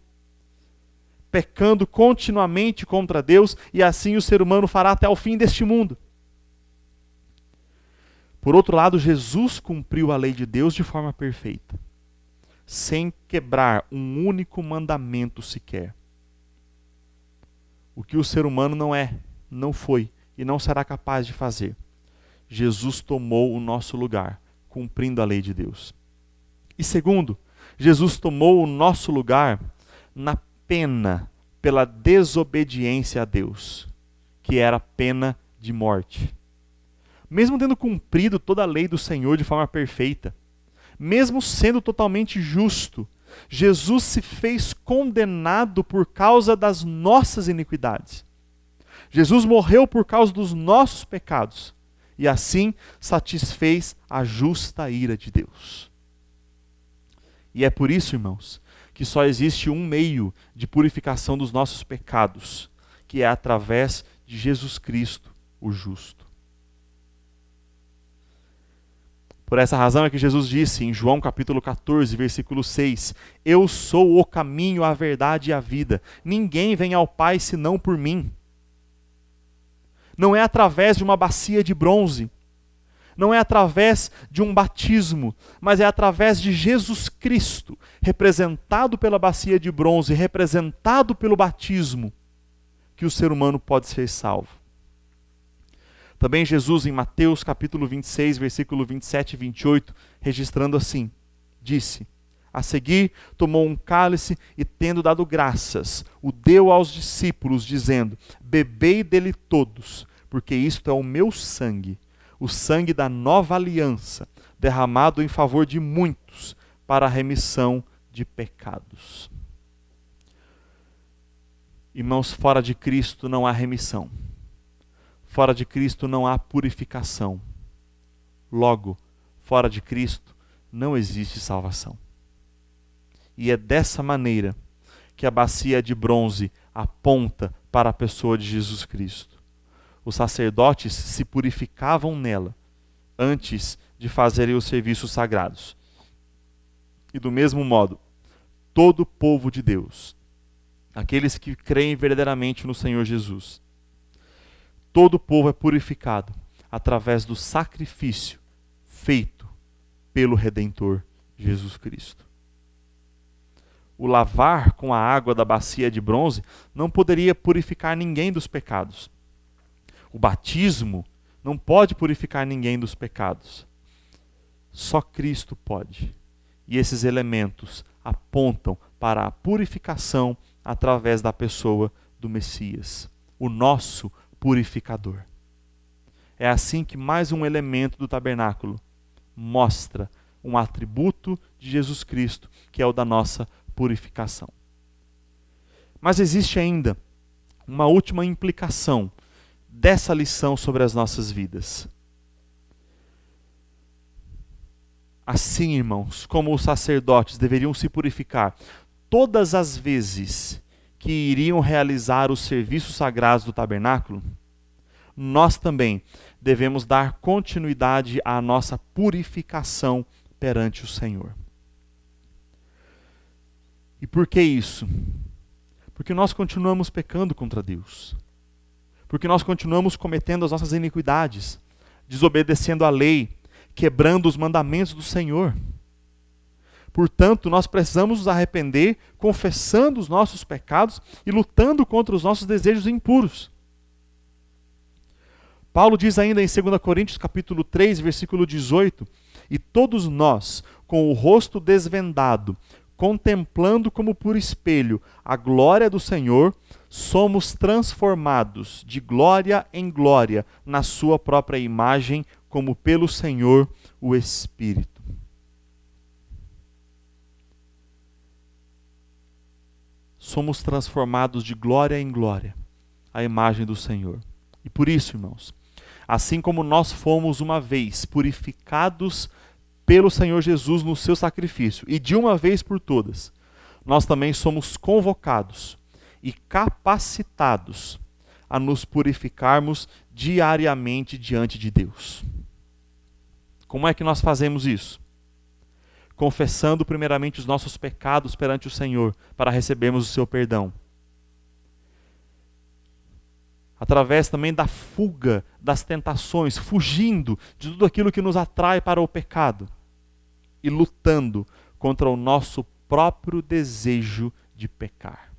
pecando continuamente contra Deus, e assim o ser humano fará até o fim deste mundo. Por outro lado, Jesus cumpriu a lei de Deus de forma perfeita, sem quebrar um único mandamento sequer. O que o ser humano não é, não foi e não será capaz de fazer. Jesus tomou o nosso lugar, cumprindo a lei de Deus. E segundo, Jesus tomou o nosso lugar na pena pela desobediência a Deus, que era a pena de morte. Mesmo tendo cumprido toda a lei do Senhor de forma perfeita, mesmo sendo totalmente justo, Jesus se fez condenado por causa das nossas iniquidades. Jesus morreu por causa dos nossos pecados e assim satisfez a justa ira de Deus. E é por isso, irmãos, que só existe um meio de purificação dos nossos pecados, que é através de Jesus Cristo, o justo. Por essa razão é que Jesus disse em João capítulo 14, versículo 6, Eu sou o caminho, a verdade e a vida. Ninguém vem ao Pai senão por mim. Não é através de uma bacia de bronze, não é através de um batismo, mas é através de Jesus Cristo, representado pela bacia de bronze, representado pelo batismo, que o ser humano pode ser salvo. Também Jesus, em Mateus capítulo 26, versículo 27 e 28, registrando assim, disse, a seguir tomou um cálice e, tendo dado graças, o deu aos discípulos, dizendo, bebei dele todos, porque isto é o meu sangue, o sangue da nova aliança, derramado em favor de muitos, para a remissão de pecados. Irmãos, fora de Cristo não há remissão. Fora de Cristo não há purificação. Logo, fora de Cristo não existe salvação. E é dessa maneira que a bacia de bronze aponta para a pessoa de Jesus Cristo. Os sacerdotes se purificavam nela antes de fazerem os serviços sagrados. E do mesmo modo, todo o povo de Deus, aqueles que creem verdadeiramente no Senhor Jesus, todo o povo é purificado através do sacrifício feito pelo Redentor Jesus Cristo. O lavar com a água da bacia de bronze não poderia purificar ninguém dos pecados. O batismo não pode purificar ninguém dos pecados. Só Cristo pode. E esses elementos apontam para a purificação através da pessoa do Messias, o nosso purificador. É assim que mais um elemento do tabernáculo mostra um atributo de Jesus Cristo, que é o da nossa purificação. Mas existe ainda uma última implicação dessa lição sobre as nossas vidas. Assim, irmãos, como os sacerdotes deveriam se purificar todas as vezes que iriam realizar os serviços sagrados do tabernáculo, nós também devemos dar continuidade à nossa purificação perante o Senhor. E por que isso? Porque nós continuamos pecando contra Deus. Porque nós continuamos cometendo as nossas iniquidades, desobedecendo a lei, quebrando os mandamentos do Senhor. Portanto, nós precisamos nos arrepender, confessando os nossos pecados e lutando contra os nossos desejos impuros. Paulo diz ainda em 2 Coríntios capítulo 3, versículo 18, e todos nós, com o rosto desvendado, contemplando como por espelho a glória do Senhor, somos transformados de glória em glória na sua própria imagem, como pelo Senhor, o Espírito. Somos transformados de glória em glória à imagem do Senhor. E por isso, irmãos, assim como nós fomos uma vez purificados pelo Senhor Jesus no seu sacrifício, e de uma vez por todas, nós também somos convocados e capacitados a nos purificarmos diariamente diante de Deus. Como é que nós fazemos isso? Confessando primeiramente os nossos pecados perante o Senhor, para recebermos o seu perdão. Através também da fuga das tentações, fugindo de tudo aquilo que nos atrai para o pecado e lutando contra o nosso próprio desejo de pecar.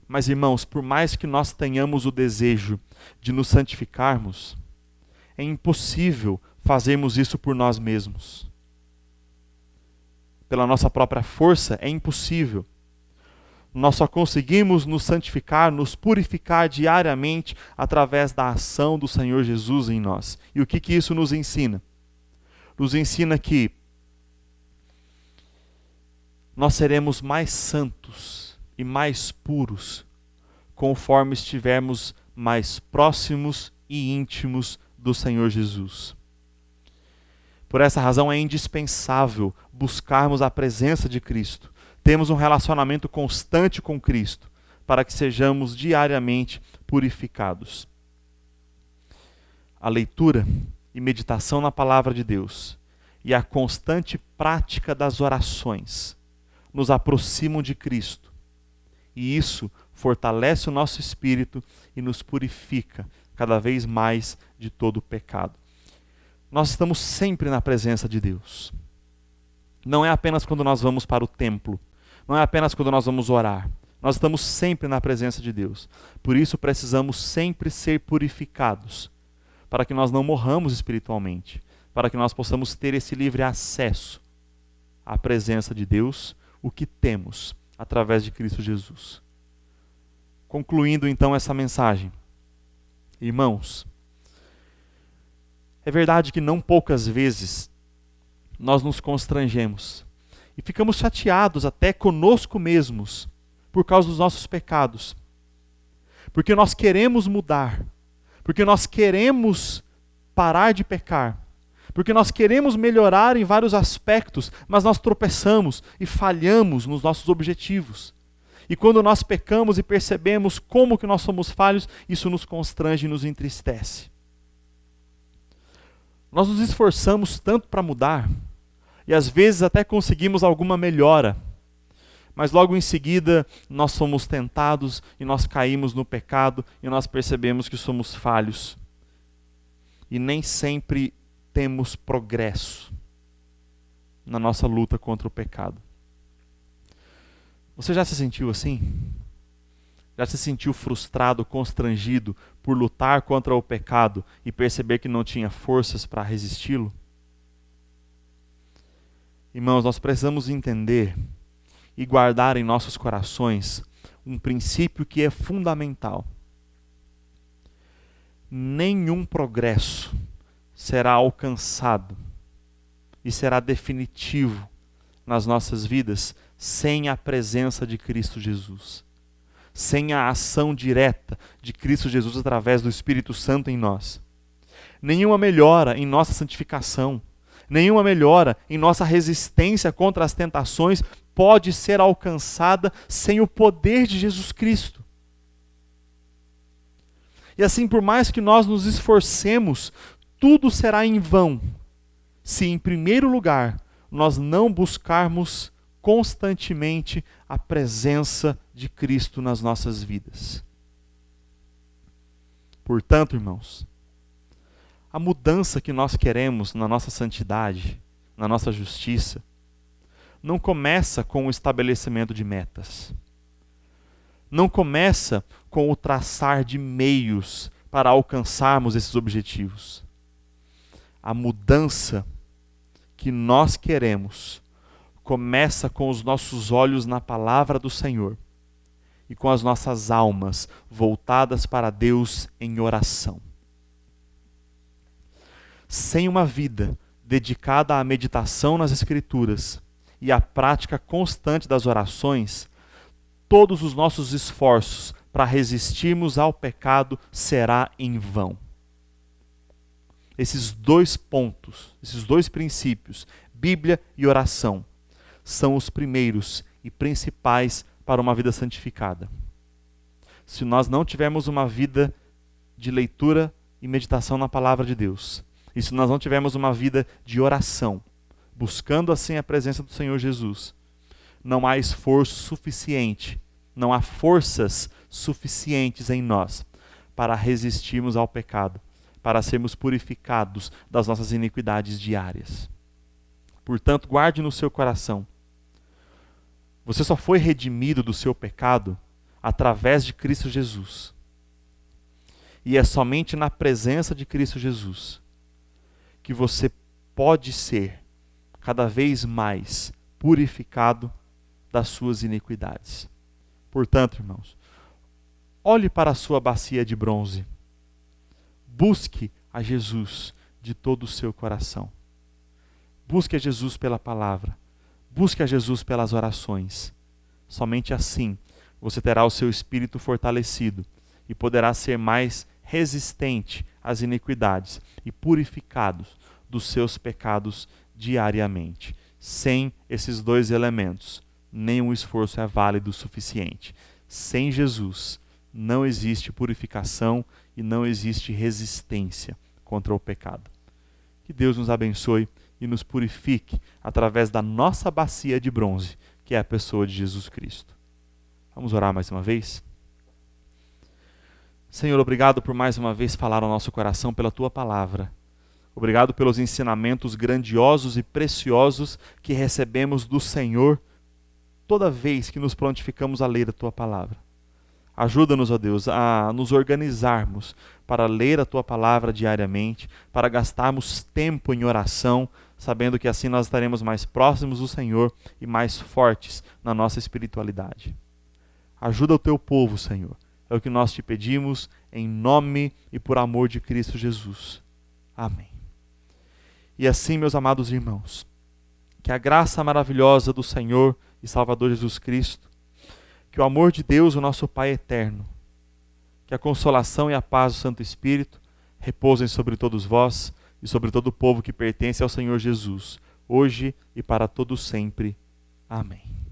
Mas, irmãos, por mais que nós tenhamos o desejo de nos santificarmos, é impossível fazermos isso por nós mesmos. Pela nossa própria força, é impossível. Nós só conseguimos nos santificar, nos purificar diariamente através da ação do Senhor Jesus em nós. E o que isso nos ensina? Nos ensina que nós seremos mais santos e mais puros conforme estivermos mais próximos e íntimos do Senhor Jesus. Por essa razão é indispensável buscarmos a presença de Cristo. Temos um relacionamento constante com Cristo, para que sejamos diariamente purificados. A leitura e meditação na palavra de Deus e a constante prática das orações nos aproximam de Cristo. E isso fortalece o nosso espírito e nos purifica cada vez mais de todo o pecado. Nós estamos sempre na presença de Deus. Não é apenas quando nós vamos para o templo. Não é apenas quando nós vamos orar. Nós estamos sempre na presença de Deus. Por isso precisamos sempre ser purificados, para que nós não morramos espiritualmente, para que nós possamos ter esse livre acesso à presença de Deus, o que temos através de Cristo Jesus. Concluindo então essa mensagem, irmãos, é verdade que não poucas vezes nós nos constrangemos e ficamos chateados até conosco mesmos por causa dos nossos pecados. Porque nós queremos mudar, porque nós queremos parar de pecar, porque nós queremos melhorar em vários aspectos, mas nós tropeçamos e falhamos nos nossos objetivos. E quando nós pecamos e percebemos como que nós somos falhos, isso nos constrange e nos entristece. Nós nos esforçamos tanto para mudar, e às vezes até conseguimos alguma melhora, mas logo em seguida nós somos tentados e nós caímos no pecado e nós percebemos que somos falhos. E nem sempre temos progresso na nossa luta contra o pecado. Você já se sentiu assim? Já se sentiu frustrado, constrangido por lutar contra o pecado e perceber que não tinha forças para resisti-lo? Irmãos, nós precisamos entender e guardar em nossos corações um princípio que é fundamental. Nenhum progresso será alcançado e será definitivo nas nossas vidas sem a presença de Cristo Jesus, sem a ação direta de Cristo Jesus através do Espírito Santo em nós. Nenhuma melhora em nossa santificação, nenhuma melhora em nossa resistência contra as tentações pode ser alcançada sem o poder de Jesus Cristo. E assim, por mais que nós nos esforcemos, tudo será em vão, se em primeiro lugar nós não buscarmos constantemente a presença de Cristo nas nossas vidas. Portanto, irmãos, a mudança que nós queremos na nossa santidade, na nossa justiça, não começa com o estabelecimento de metas. Não começa com o traçar de meios para alcançarmos esses objetivos. A mudança que nós queremos começa com os nossos olhos na palavra do Senhor e com as nossas almas voltadas para Deus em oração. Sem uma vida dedicada à meditação nas Escrituras e à prática constante das orações, todos os nossos esforços para resistirmos ao pecado será em vão. Esses 2 pontos, esses 2 princípios, Bíblia e oração, são os primeiros e principais para uma vida santificada. Se nós não tivermos uma vida de leitura e meditação na palavra de Deus, e se nós não tivermos uma vida de oração, buscando assim a presença do Senhor Jesus, não há esforço suficiente, não há forças suficientes em nós para resistirmos ao pecado, para sermos purificados das nossas iniquidades diárias. Portanto, guarde no seu coração: você só foi redimido do seu pecado através de Cristo Jesus. E é somente na presença de Cristo Jesus que você pode ser cada vez mais purificado das suas iniquidades. Portanto, irmãos, olhe para a sua bacia de bronze. Busque a Jesus de todo o seu coração. Busque a Jesus pela palavra. Busque a Jesus pelas orações. Somente assim você terá o seu espírito fortalecido e poderá ser mais resistente às iniquidades e purificado dos seus pecados diariamente. Sem esses 2 elementos, nenhum esforço é válido o suficiente. Sem Jesus, não existe purificação e não existe resistência contra o pecado. Que Deus nos abençoe e nos purifique através da nossa bacia de bronze, que é a pessoa de Jesus Cristo. Vamos orar mais uma vez? Senhor, obrigado por mais uma vez falar ao nosso coração pela Tua palavra. Obrigado pelos ensinamentos grandiosos e preciosos que recebemos do Senhor toda vez que nos prontificamos a ler a Tua palavra. Ajuda-nos, ó Deus, a nos organizarmos para ler a Tua palavra diariamente, para gastarmos tempo em oração, sabendo que assim nós estaremos mais próximos do Senhor e mais fortes na nossa espiritualidade. Ajuda o Teu povo, Senhor. É o que nós te pedimos, em nome e por amor de Cristo Jesus. Amém. E assim, meus amados irmãos, que a graça maravilhosa do Senhor e Salvador Jesus Cristo, que o amor de Deus, o nosso Pai eterno, que a consolação e a paz do Santo Espírito repousem sobre todos vós e sobre todo o povo que pertence ao Senhor Jesus, hoje e para todo sempre. Amém.